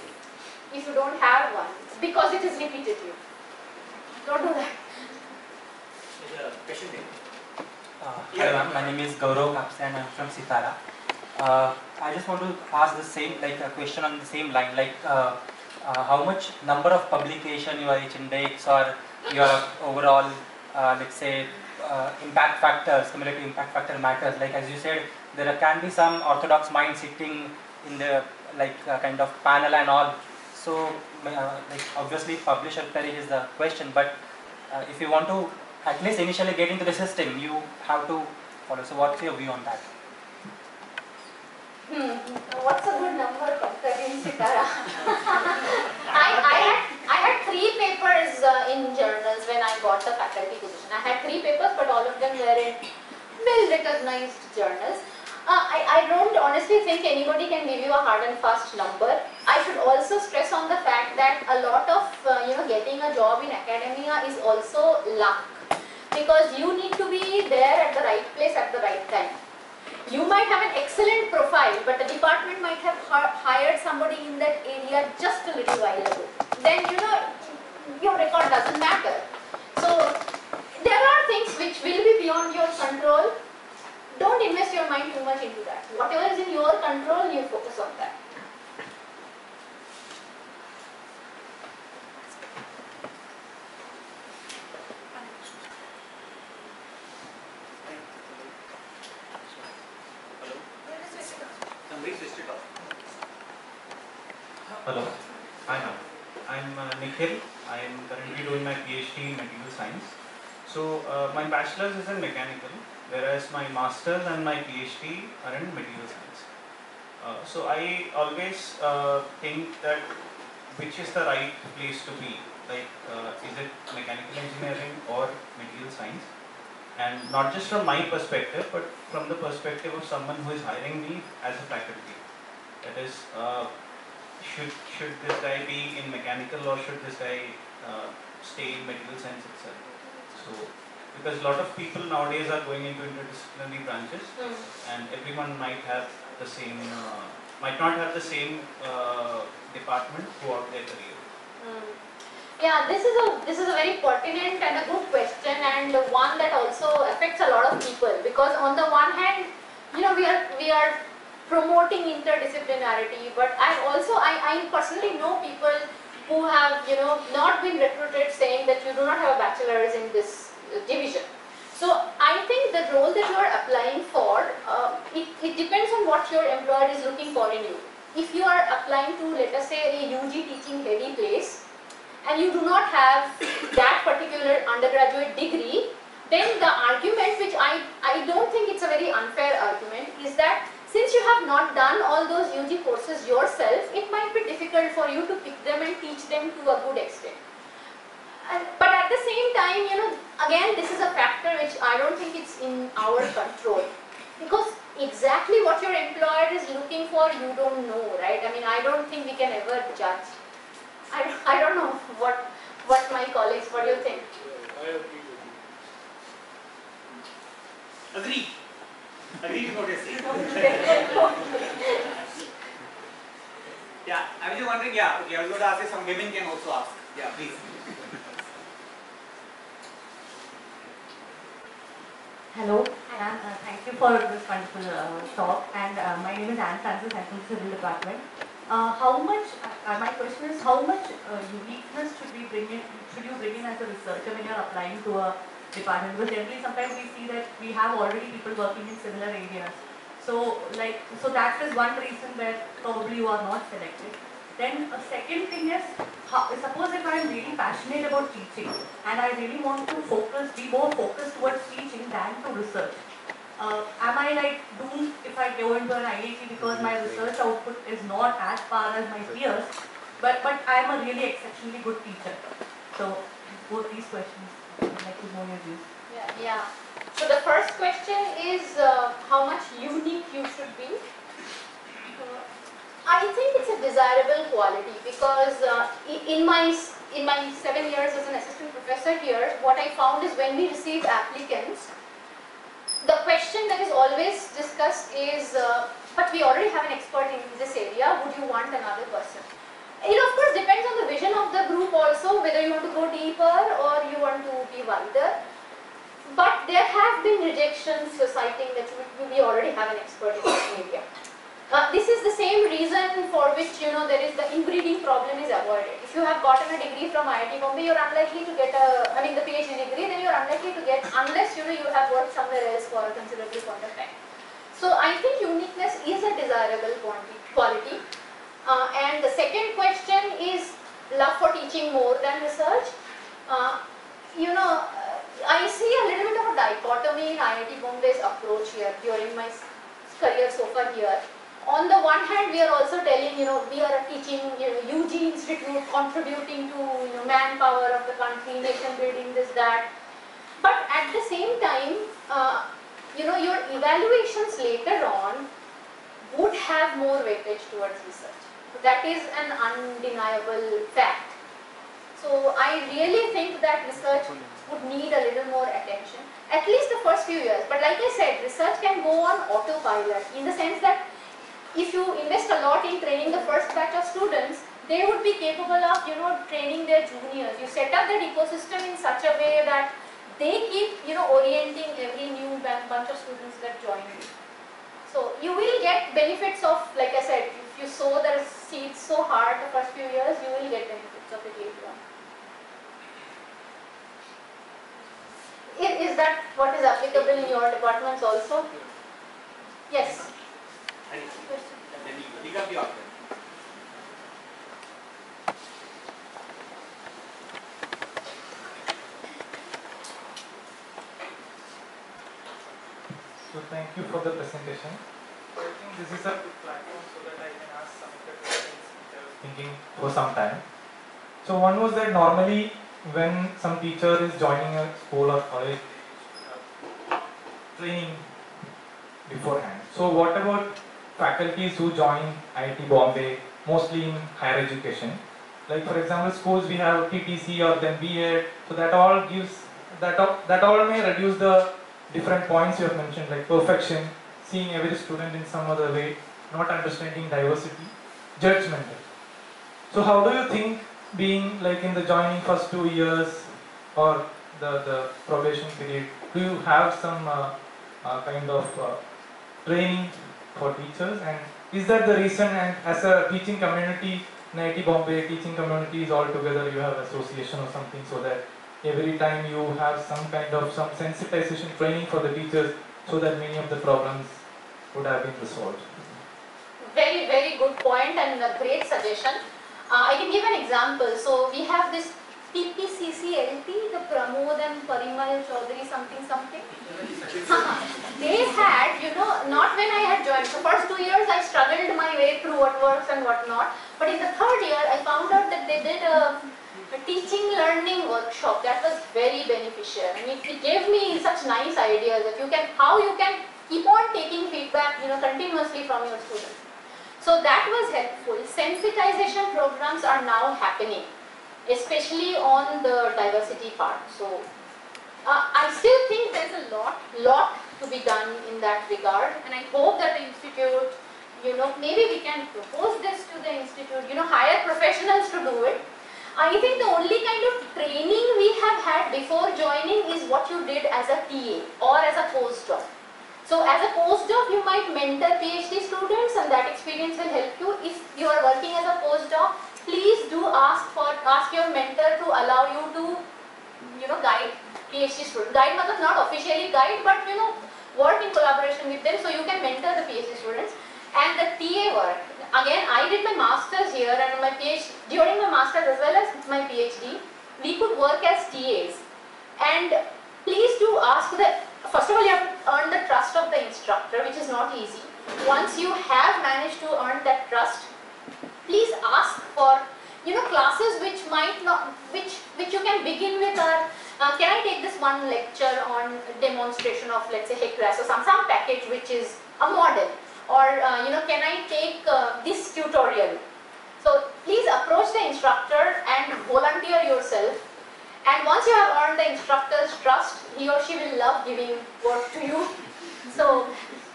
you don't have one, because it is repetitive. Don't do that. Question Hi ma'am, my name is Gaurav Kapse and I'm from Sitara. I just want to ask the same, a question on the same line, how much number of publication your index or your overall, let's say, impact factors, cumulative impact factor matters. Like as you said, there can be some orthodox mind sitting in the kind of panel and all. So obviously publish or perish is the question, but if you want to at least initially get into the system, you have to follow. So what's your view on that? What's a good number comparing Sitara? I had 3 papers in journals when I got the faculty position. I had 3 papers, but all of them were in well-recognized journals. I don't honestly think anybody can give you a hard and fast number. I should also stress on the fact that a lot of getting a job in academia is also luck, because you need to be there at the right place at the right time. You might have an excellent profile, but the department might have hired somebody in that area just a little while ago. Then your record doesn't matter. So there are things which will be beyond your control. Don't invest your mind too much into that. Whatever is in your control, you focus on that. Hello, hi ma'am. I'm Nikhil. I am currently doing my PhD in material science. So my bachelor's is in mechanical, whereas my master's and my PhD are in material science. So I always think that which is the right place to be, like is it mechanical engineering or material science? And not just from my perspective, but from the perspective of someone who is hiring me as a faculty. That is, should this guy be in mechanical or should this guy stay in material science itself? So, because a lot of people nowadays are going into interdisciplinary branches, and everyone might have the same, might not have the same department throughout their career. Yeah, this is a very pertinent and a good question, and one that also affects a lot of people, because on the one hand, we are promoting interdisciplinarity, but I personally know people who have not been recruited saying that you do not have a bachelor's in this division. So I think the role that you are applying for, it depends on what your employer is looking for in you. If you are applying to, let us say, a UG teaching heavy place, and you do not have that particular undergraduate degree, then the argument, which I don't think it's a very unfair argument, is that since you have not done all those UG courses yourself, it might be difficult for you to pick them and teach them to a good extent. But at the same time, again, this is a factor which I don't think it's in our control, because exactly what your employer is looking for, you don't know, right? I mean, I don't think we can ever judge. I don't know what my colleagues, what do you think? I agree with you. Agree. Agree with what you're saying. Yeah, I was just wondering, yeah, okay, I was going to ask if some women can also ask. Yeah, please. Hello, and thank you for this wonderful talk. And my name is Anne Francis. I'm from the Civil Department. My question is, how much uniqueness should you bring in as a researcher when you're applying to a department? Because generally, sometimes we see that we have already people working in similar areas. So that is one reason where probably you are not selected. Then a second thing is, suppose if I am really passionate about teaching and I really want to be more focused towards teaching than to research. Am I like doomed if I go into an IIT because my research output is not as far as my peers, but I am a really exceptionally good teacher? So both these questions, I would like to know your views. Yeah. So the first question is how much unique you should be. I think it's a desirable quality, because in my 7 years as an assistant professor here, what I found is when we receive applicants, the question that is always discussed is, but we already have an expert in this area, would you want another person? It of course depends on the vision of the group also, whether you want to go deeper or you want to be wider. But there have been rejections citing that we already have an expert in this area. This is the same reason for which there is the inbreeding problem is avoided. If you have gotten a degree from Iit Bombay, you're unlikely to get the PhD degree, then you're unlikely to get, unless you have worked somewhere else for a considerable point of time. So I think uniqueness is a desirable quality. And the second question is love for teaching more than research. I see a little bit of a dichotomy in IIT Bombay's approach here during my career so far here. On the one hand, we are also telling, we are a teaching, UG institute contributing to, manpower of the country, nation building, this, that. But at the same time, your evaluations later on would have more weightage towards research. That is an undeniable fact. So I really think that research would need a little more attention, at least the first few years. But like I said, research can go on autopilot in the sense that if you invest a lot in training the first batch of students, they would be capable of, training their juniors. You set up that ecosystem in such a way that they keep, orienting every new bunch of students that join you. So you will get benefits of, like I said, if you sow the seeds so hard the first few years, you will get benefits of it later on. Is that what is applicable in your departments also? Yes. Pick up the order. So thank you for the presentation. So I think this is a good platform so that I can ask some of the questions which I was thinking for some time. So one was that normally when some teacher is joining a school or college, training beforehand. So what about faculties who join IIT Bombay, mostly in higher education? Like for example, schools we have TTC or then BA, so that all gives, that all may reduce the different points you have mentioned, like perfection, seeing every student in some other way, not understanding diversity, judgmental. So how do you think, being like in the joining first 2 years or the probation period, do you have some kind of training for teachers, and is that the reason? And as a teaching community, in IIT Bombay, teaching community is all together, you have association or something, so that every time you have some kind of some sensitization training for the teachers, so that many of the problems would have been resolved. Very, very good point and a great suggestion. I can give an example. So we have this PPCCLT, the Pramod and Parimal Chaudhary something. They had, not when I had joined. So first 2 years I struggled my way through what works and what not. But in the third year I found out that they did a teaching learning workshop that was very beneficial. I mean, it gave me such nice ideas that how you can keep on taking feedback, continuously from your students. So that was helpful. Sensitization programs are now happening, especially on the diversity part. So I still think there's a lot to be done in that regard, and I hope that the institute, maybe we can propose this to the institute, hire professionals to do it. I think the only kind of training we have had before joining is what you did as a TA or as a postdoc. So as a postdoc, you might mentor PhD students, and that experience will help you. If you are working as a postdoc, please do ask your mentor to allow you to, guide PhD students. Guide, not officially guide, but work in collaboration with them so you can mentor the PhD students. And the TA work. Again, I did my masters here, and my PhD, during my masters as well as my PhD, we could work as TAs. And please do ask first of all, you have to earn the trust of the instructor, which is not easy. Once you have managed to earn that trust, please ask for, classes which might not, which you can begin with are, can I take this one lecture on demonstration of, let's say, HECRAS or some package which is a model, or can I take this tutorial? So please approach the instructor and volunteer yourself. And once you have earned the instructor's trust, he or she will love giving work to you. So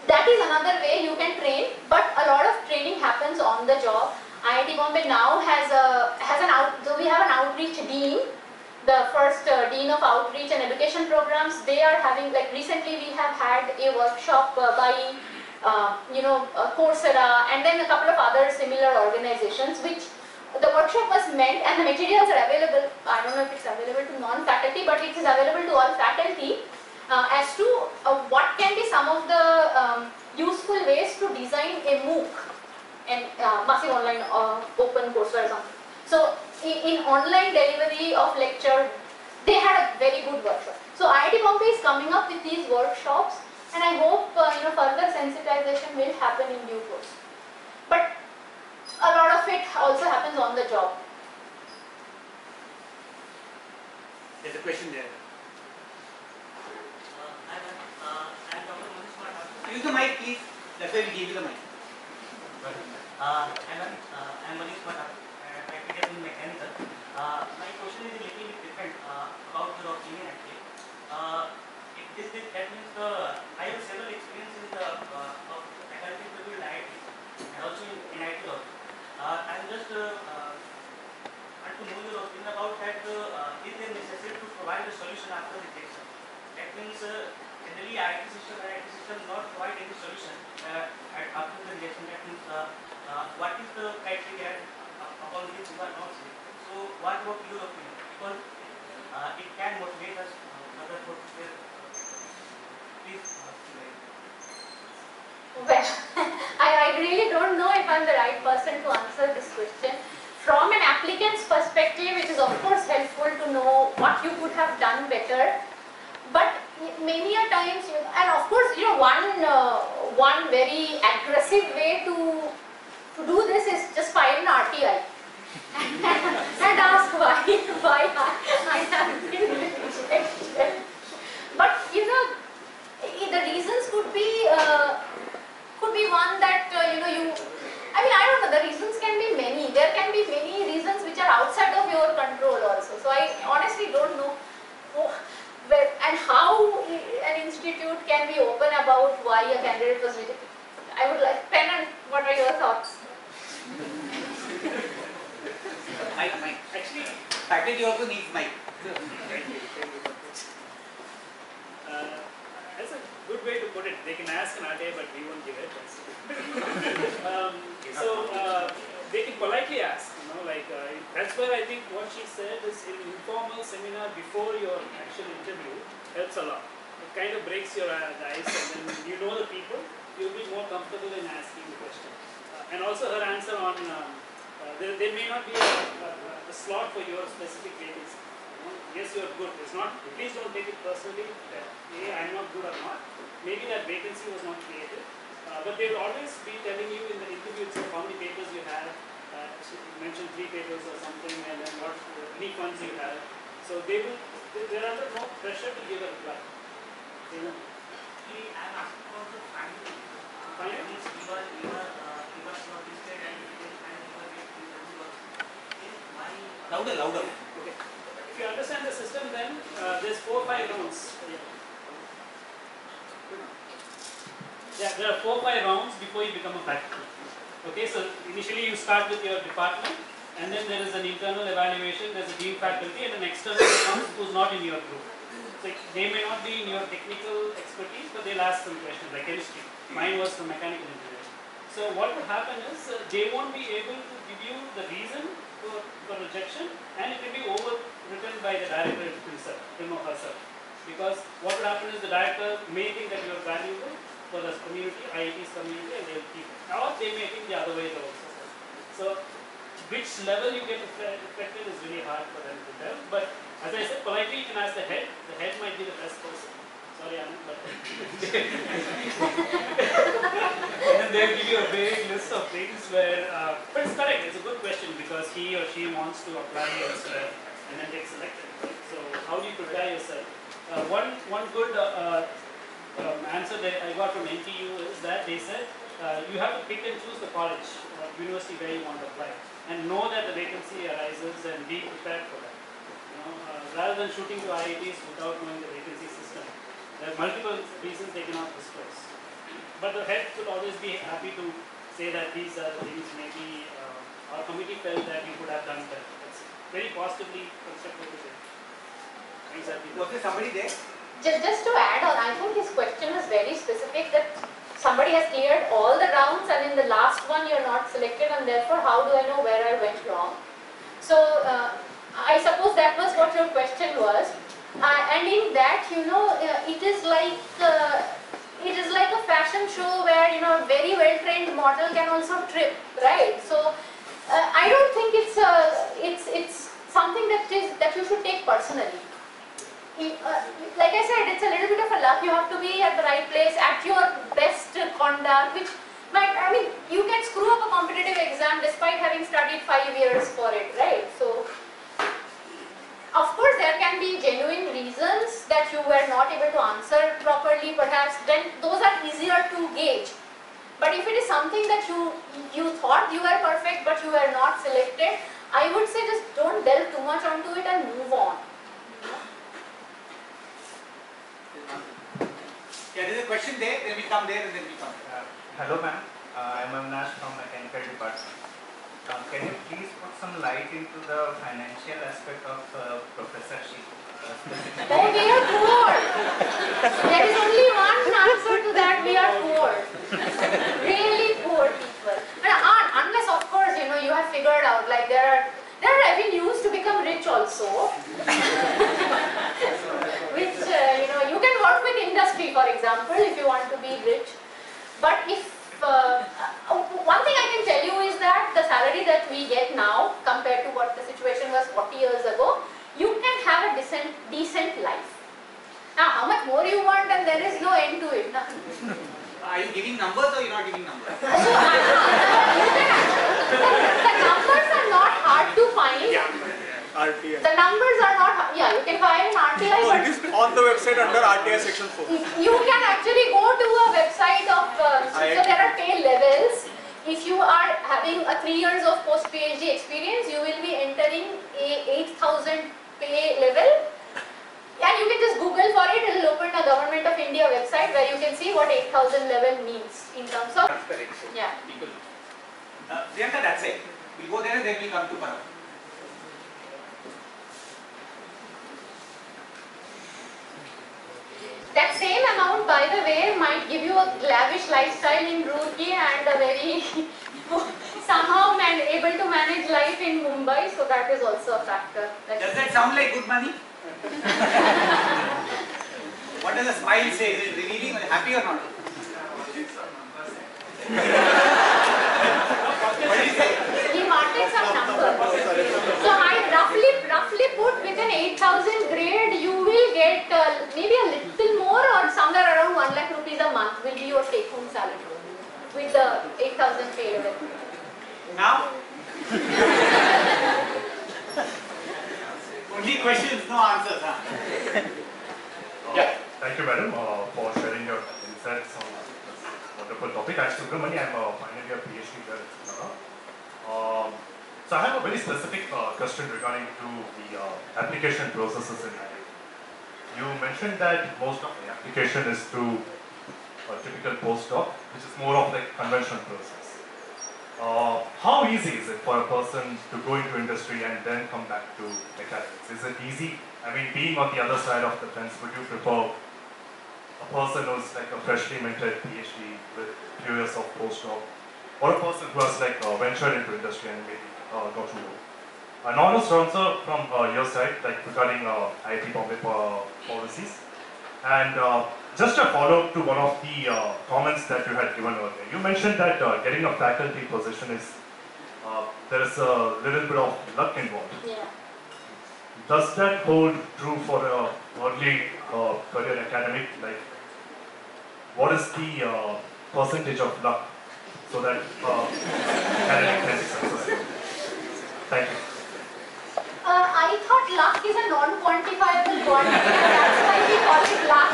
that is another way you can train, but a lot of training happens on the job. IIT Bombay now so we have an outreach dean, the first dean of outreach and education programs. They are having, like recently we have had a workshop by Coursera, and then a couple of other similar organizations, which the workshop was meant, and the materials are available. I don't know if it's available to non-faculty, but it is available to all faculty as to what can be some of the useful ways to design a MOOC, and massive online open course or something. So in online delivery of lecture, they had a very good workshop. So IIT Bombay is coming up with these workshops, and I hope further sensitization will happen in due course. But a lot of it also happens on the job. There's a question there. Use the mic, please. That's why we gave you the mic. I'm Manish Patak, practically in mechanical. My question is a little bit different about your opinion actually. That means I have several experiences in the faculty interview in IIT and also in IIT also. I'm just want to know your opinion about that. Is there necessary to provide a solution after rejection? That means generally IIT system not provide any solution after the rejection. That means what is the criteria upon which you are not selected? So what about your opinion? Because it can motivate us further for future. Please. Well, I really don't know if I'm the right person to answer this question. From an applicant's perspective, it is of course helpful to know what you could have done better. But many a times, and of course, one very aggressive way to do this is just file an RTI and ask why I have been rejected. But the reasons could be one that I don't know. The reasons can be many. There can be many reasons which are outside of your control also. So I honestly don't know where and how an institute can be open about why a candidate was rejected. I would like, Pen, and what are your thoughts? Mic. Actually, faculty also needs mic. That's a good way to put it. They can ask an RTA, but we won't give it. They can politely ask, that's where I think what she said is in informal seminar before your actual interview helps a lot. It kind of breaks your the ice, and then you know the people, you'll be more comfortable in asking the question. And also her answer on, there may not be a slot for your specific vacancy. Yes, you're good. It's not. Please don't take it personally that I'm not good or not. Maybe that vacancy was not created, but they will always be telling you in the interview itself how many papers you have. You mentioned 3 papers or something, and then what any funds you have. So they will. They're under no pressure to give a reply. I'm asking about the finding. Findings. You are shortlisted and you were Louder. Okay. If you understand the system, then there's 4 or 5 rounds. Yeah, there are 4 or 5 rounds before you become a faculty. Okay, so initially you start with your department, and then there is an internal evaluation, there's a dean faculty, and an external comes who's not in your group. So they may not be in your technical expertise, but they'll ask some questions like chemistry. Mine was from mechanical engineering. So what will happen is they won't be able to give you the reason for rejection, and it will be overwritten by the director himself, him or herself. Because what will happen is the director may think that you are valuable for the community, IIT's community, and they will keep it. Or they may think the other way also. So which level you get affected is really hard for them to tell. But as I said, politely you can ask the head. The head might be the best person. Sorry, Anand, but and then they'll give you a vague list of things where, but it's correct, it's a good question because he or she wants to apply elsewhere and then get selected. Right? So how do you prepare yourself? One good answer that I got from NTU is that they said you have to pick and choose the college or university where you want to apply and know that the vacancy arises and be prepared for that. Rather than shooting to IITs without knowing the vacancy system. There are multiple reasons they cannot disclose. But the head should always be happy to say that these are the things maybe our committee felt that you could have done better. It's very positively constructive to say. Thanks, Arpita. Was there somebody there? Just to add on, I think his question is very specific that somebody has cleared all the rounds and in the last one you're not selected, and therefore how do I know where I went wrong? So I suppose that was what your question was. And in that, it is like a fashion show where a very well-trained model can also trip, right? So I don't think it's something that you should take personally. like I said, it's a little bit of a luck. You have to be at the right place at your best conduct, which might, I mean, you can screw up a competitive exam despite having studied 5 years for it, right? So, of course, there can be genuine reasons that you were not able to answer properly, perhaps, then those are easier to gauge. But if it is something that you thought you were perfect but you were not selected, I would say just don't delve too much onto it and move on. Yeah, there is a question there, then we come there and then we come there. Hello ma'am, I'm Avnash from Mechanical Department. Can you please put some light into the financial aspect of professorship? Oh, we are poor. There is only one answer to that, we are poor. Really poor people. Unless of course, you know, you have figured out, like there are avenues to become rich also. Which, you know, you can work with industry, for example, if you want to be rich. But if, one thing I can tell you is that the salary that we get now, compared to what the situation was 40 years ago, you can have a decent life. Now, how much more you want, and there is no end to it. Are you giving numbers or you're not giving numbers? So, the numbers are not hard to find. Yeah. RTI. The numbers are not, yeah, you can find an RTI. No, it is on the website under RTI section 4. You can actually go to a website of, so there are pay levels. If you are having a 3 years of post-PhD experience, you will be entering a 8,000 pay level. And you can just Google for it, it will open a Government of India website where you can see what 8,000 level means in terms of, yeah. People. Priyanka, that's it. We'll go there and then we'll come to Parag. That same amount, by the way, might give you a lavish lifestyle in Roorkee and a very somehow able to manage life in Mumbai, so that is also a factor. Does that sound like good money? What does a smile say? Is it relieving or happy or not? What did you say? He wanted some numbers. So I roughly put with an 8,000 grade, you will get maybe a little more or somewhere around 1 lakh rupees a month will be your take home salary with the 8,000 pay level. Now? Only questions, no answers, huh? Yeah. Thank you, madam, for sharing your insights on this wonderful topic. I'm Subramani. I'm a final year PhD here at Sonara. So I have a very specific question regarding to the application processes in IIT. You mentioned that most of the application is to a typical postdoc, which is more of like conventional process. How easy is it for a person to go into industry and then come back to academics? Is it easy? I mean, being on the other side of the fence, would you prefer a person who's like a freshly minted PhD with few years of postdoc, or a person who has like ventured into industry and maybe got to work? An honest answer from your side, like regarding Iit Bombay policies. And just a follow-up to one of the comments that you had given earlier. You mentioned that getting a faculty position is, there is a little bit of luck involved. Yeah. Does that hold true for a early career academic? Like, what is the percentage of luck so that academic can be successful? Thank you. I thought luck is a non-quantifiable quantity, and that's why we call it luck.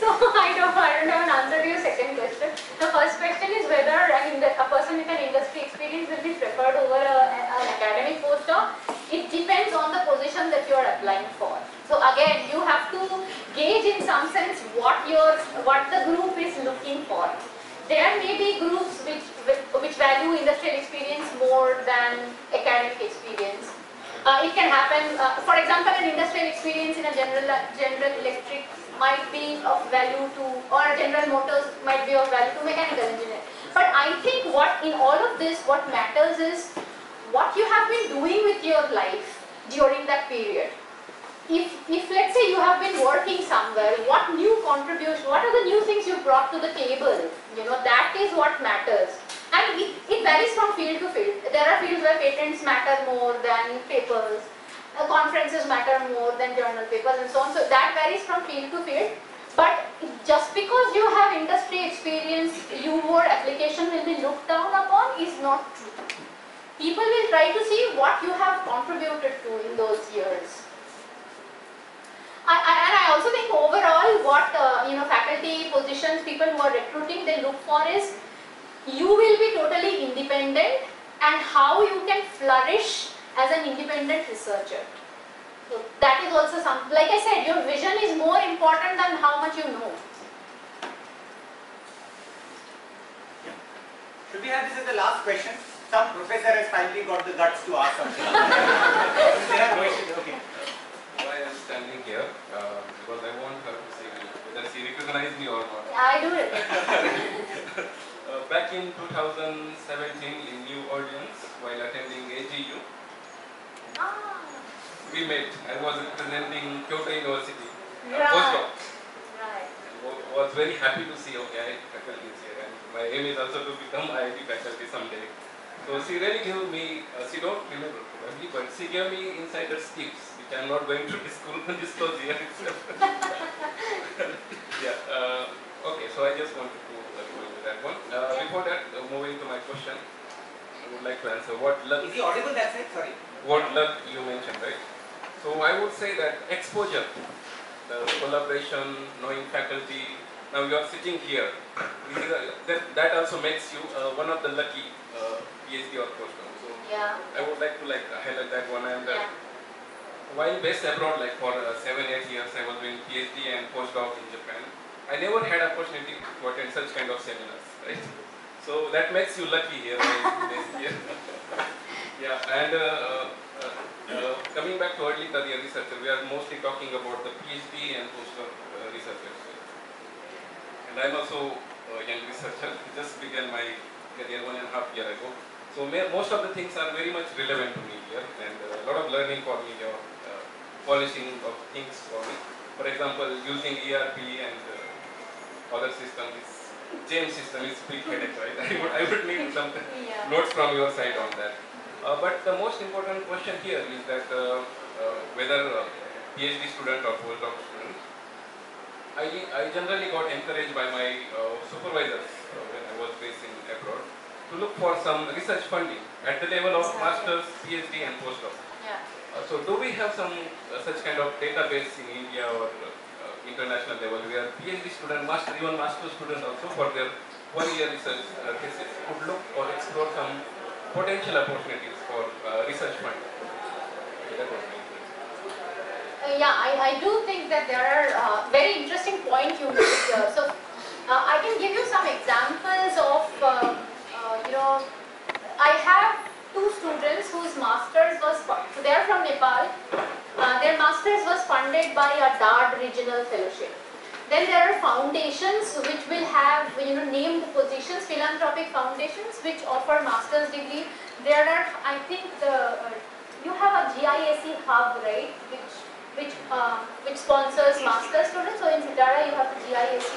So I don't have an answer to your second question. The first question is whether a person with an industry experience will be preferred over an academic postdoc. It depends on the position that you are applying for. So again, you have to gauge in some sense what the group is looking for. There may be groups which value industrial experience more than academic experience. It can happen, for example, an industrial experience in a General Electric might be of value to, or a General Motors might be of value to mechanical engineer. But I think in all of this, what matters is what you have been doing with your life during that period. If let's say you have been working somewhere, what new contribution, what are the new things you brought to the table? You know, that is what matters. And it varies from field to field. There are fields where patents matter more than papers, conferences matter more than journal papers and so on. So that varies from field to field. But just because you have industry experience, your application will be looked down upon is not true. People will try to see what you have contributed to in those years. And I also think overall what faculty positions, people who are recruiting, they look for is you will be totally independent and how you can flourish as an independent researcher. So that is also something, like I said, your vision is more important than how much you know. Yeah. Should we have this as the last question? Some professor has finally got the guts to ask something. There are questions, okay. Why I am standing here, because I want her to see whether she recognizes me or not. Yeah, I do recognize. Back in 2017 in New Orleans, while attending AGU, we met. I was representing Kyoto University, postdoc. Right. Was very happy to see, okay, IIT faculty is here, and my aim is also to become IIT faculty someday. So she really gave me, she don't remember probably, but she gave me insider tips, which I am not going to disclose here itself. Yeah, okay, so I just wanted to go into that one. Before that, moving to my question, I would like to answer what luck. Is he audible that side? Sorry. What luck you mentioned, right? So I would say that exposure, the collaboration, knowing faculty. Now you are sitting here. That also makes you one of the lucky PhD or postdoc. So yeah. I would like to highlight that one. And while based abroad, like for 7-8 years, I was doing PhD and postdoc in Japan. I never had opportunity to attend such kind of seminars, right? So that makes you lucky here. Yeah, and coming back to early career researcher, we are mostly talking about the PhD and postdoc researchers. And I'm also a young researcher. Just began my career 1.5 years ago. So most of the things are very much relevant to me here, and a lot of learning for me, or polishing of things for me. For example, using ERP and other systems, James system is big headache, right? I would need some notes from your side on that. But the most important question here is that whether PhD student or postdoc student, I generally got encouraged by my supervisors when I was based in abroad to look for some research funding at the level of masters, PhD and postdoc. Yeah. So do we have some such kind of database in India or international level where PhD student, even master students also for their 1-year research thesis could look or explore some potential opportunities for research funding? That was my interest. Yeah, I do think that there are very interesting points you made here. So I can give you some examples of, I have 2 students whose masters was, so they are from Nepal. Their masters was funded by a DARD regional fellowship. Then there are foundations which will have named positions, philanthropic foundations which offer master's degree. There are, I think, you have a GISE hub, right, which sponsors master's students. So in Sitara you have the GISE.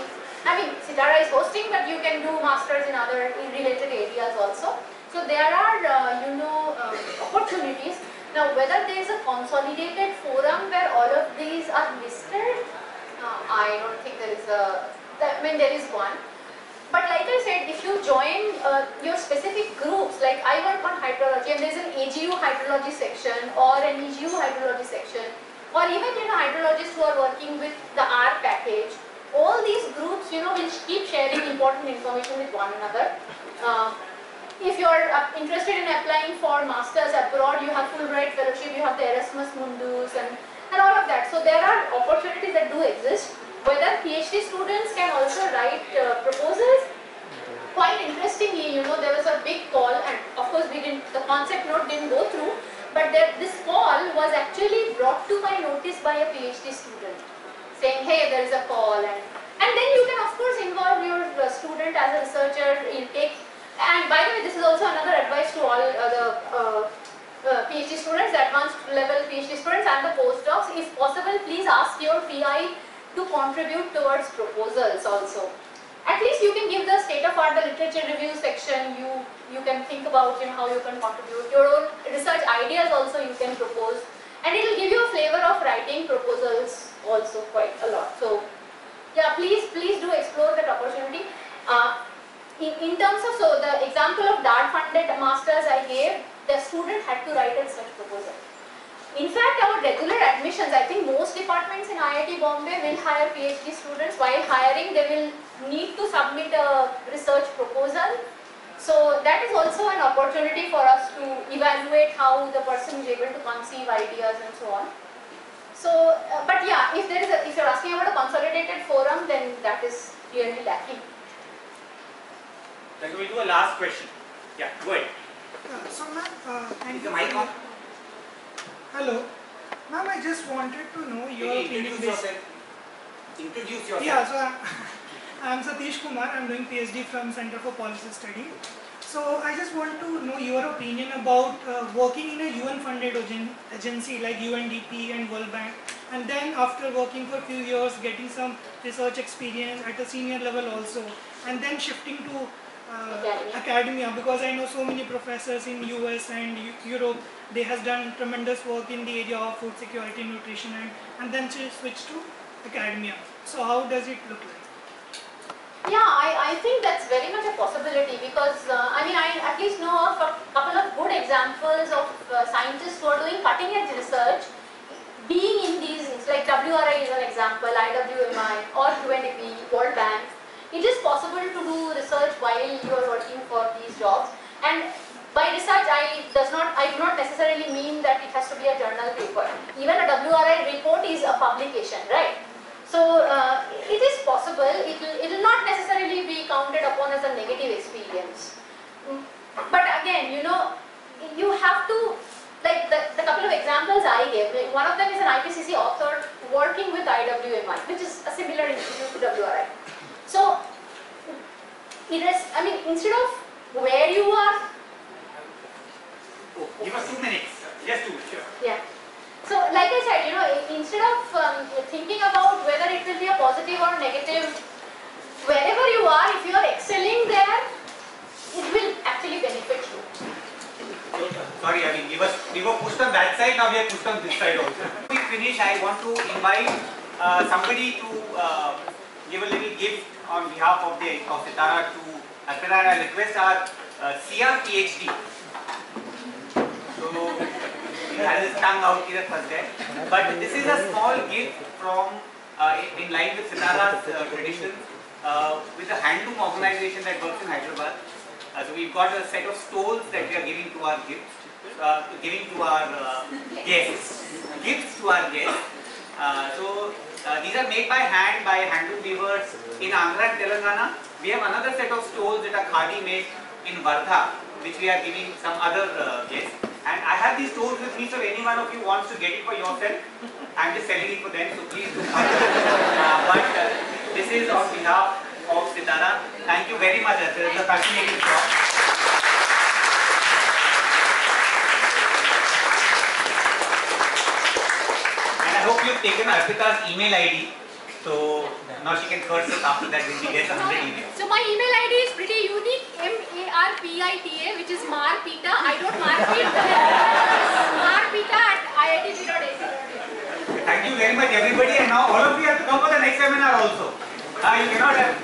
I mean, Sitara is hosting, but you can do masters in other related areas also. So there are opportunities. Now whether there is a consolidated forum where all of these are listed, I don't think there is there is one. But like I said, if you join your specific groups, like I work on hydrology and there is an AGU hydrology section or an EGU hydrology section, or even hydrologists who are working with the R package, all these groups will keep sharing important information with one another. If you are interested in applying for masters abroad, you have Fulbright fellowship, you have the Erasmus Mundus and all of that. So there are opportunities that do exist. Whether PhD students can also write proposals, quite interestingly, there was a big call, and of course the concept note didn't go through, but this call was actually brought to my notice by a PhD student, saying, hey, there is a call, and then you can of course involve your student as a researcher, and by the way, this is also another advice to all the PhD students, advanced level PhD students and the postdocs. If possible, please ask your PI to contribute towards proposals also. at least you can give the state of art, the literature review section. You can think about how you can contribute your own research ideas. Also, you can propose, and it will give you a flavor of writing proposals also quite a lot. So, yeah, please do explore that opportunity. In terms of, so the example of DART funded masters I gave, the student had to write a research proposal. In fact, our regular admissions, I think most departments in IIT Bombay will hire PhD students. While hiring, they will need to submit a research proposal. So that is also an opportunity for us to evaluate how the person is able to conceive ideas and so on. So, but yeah, if you're asking about a consolidated forum, then that is really lacking. Then we'll do a last question. Yeah, go ahead. So ma'am, thank the you. mic on? Hello. Ma'am, I just wanted to know your opinion. Introduce yourself. Yeah, so I'm Satish Kumar. I'm doing PhD from Center for Policy Study. So I just want to know your opinion about working in a UN-funded agency like UNDP and World Bank, and then after working for a few years, getting some research experience at a senior level also, and then shifting to academia, because I know so many professors in US and Europe, they has done tremendous work in the area of food security and nutrition, and then switch to academia. So how does it look like? Yeah, I think that's very much a possibility, because I mean, I at least know of a couple of good examples of scientists who are doing cutting edge research being in these, like WRI is an example, IWMI or UNDP, World Bank. It is possible to do research while you are working for these jobs, and by research I do not necessarily mean that it has to be a journal paper. Even a WRI report is a publication, right? So it is possible. It will not necessarily be counted upon as a negative experience. But again, you have to, like the couple of examples I gave. One of them is an IPCC author working with IWMI, which is a similar institute to WRI. So, instead of where you are. Oh, give us 2 minutes. Just 2, sure. Yeah. So, like I said, instead of thinking about whether it will be a positive or negative, wherever you are, if you are excelling there, it will actually benefit you. Sorry, we were pushed on that side, now we are pushed on this side also. Before we finish, I want to invite somebody to give a little gift on behalf of Sitara to Arpita, and I request our CR PhD. So, he has his tongue out here first there. But this is a small gift from, in line with Sitara's tradition, with a handloom organization that works in Hyderabad. So we've got a set of stoles that we are giving to our guests. Gifts to our guests. These are made by hand by handloom weavers in Andhra and Telangana. We have another set of stoles that are khadi made in Vardha, which we are giving some other guests. And I have these stoles with me, so if any one of you wants to get it for yourself, I'm just selling it for them, so please do come. This is on behalf of Sitara. Thank you very much, Arpita. It's a fascinating talk. And I hope you've taken Arpita's email ID. So now she can curse us after that when she gets 100 emails. So my email ID is pretty unique, MARPITA, which is Marpita. I don't market. Marpita@iitb.ac. Thank you very much, everybody. And now all of you have to come for the next seminar also. You cannot have.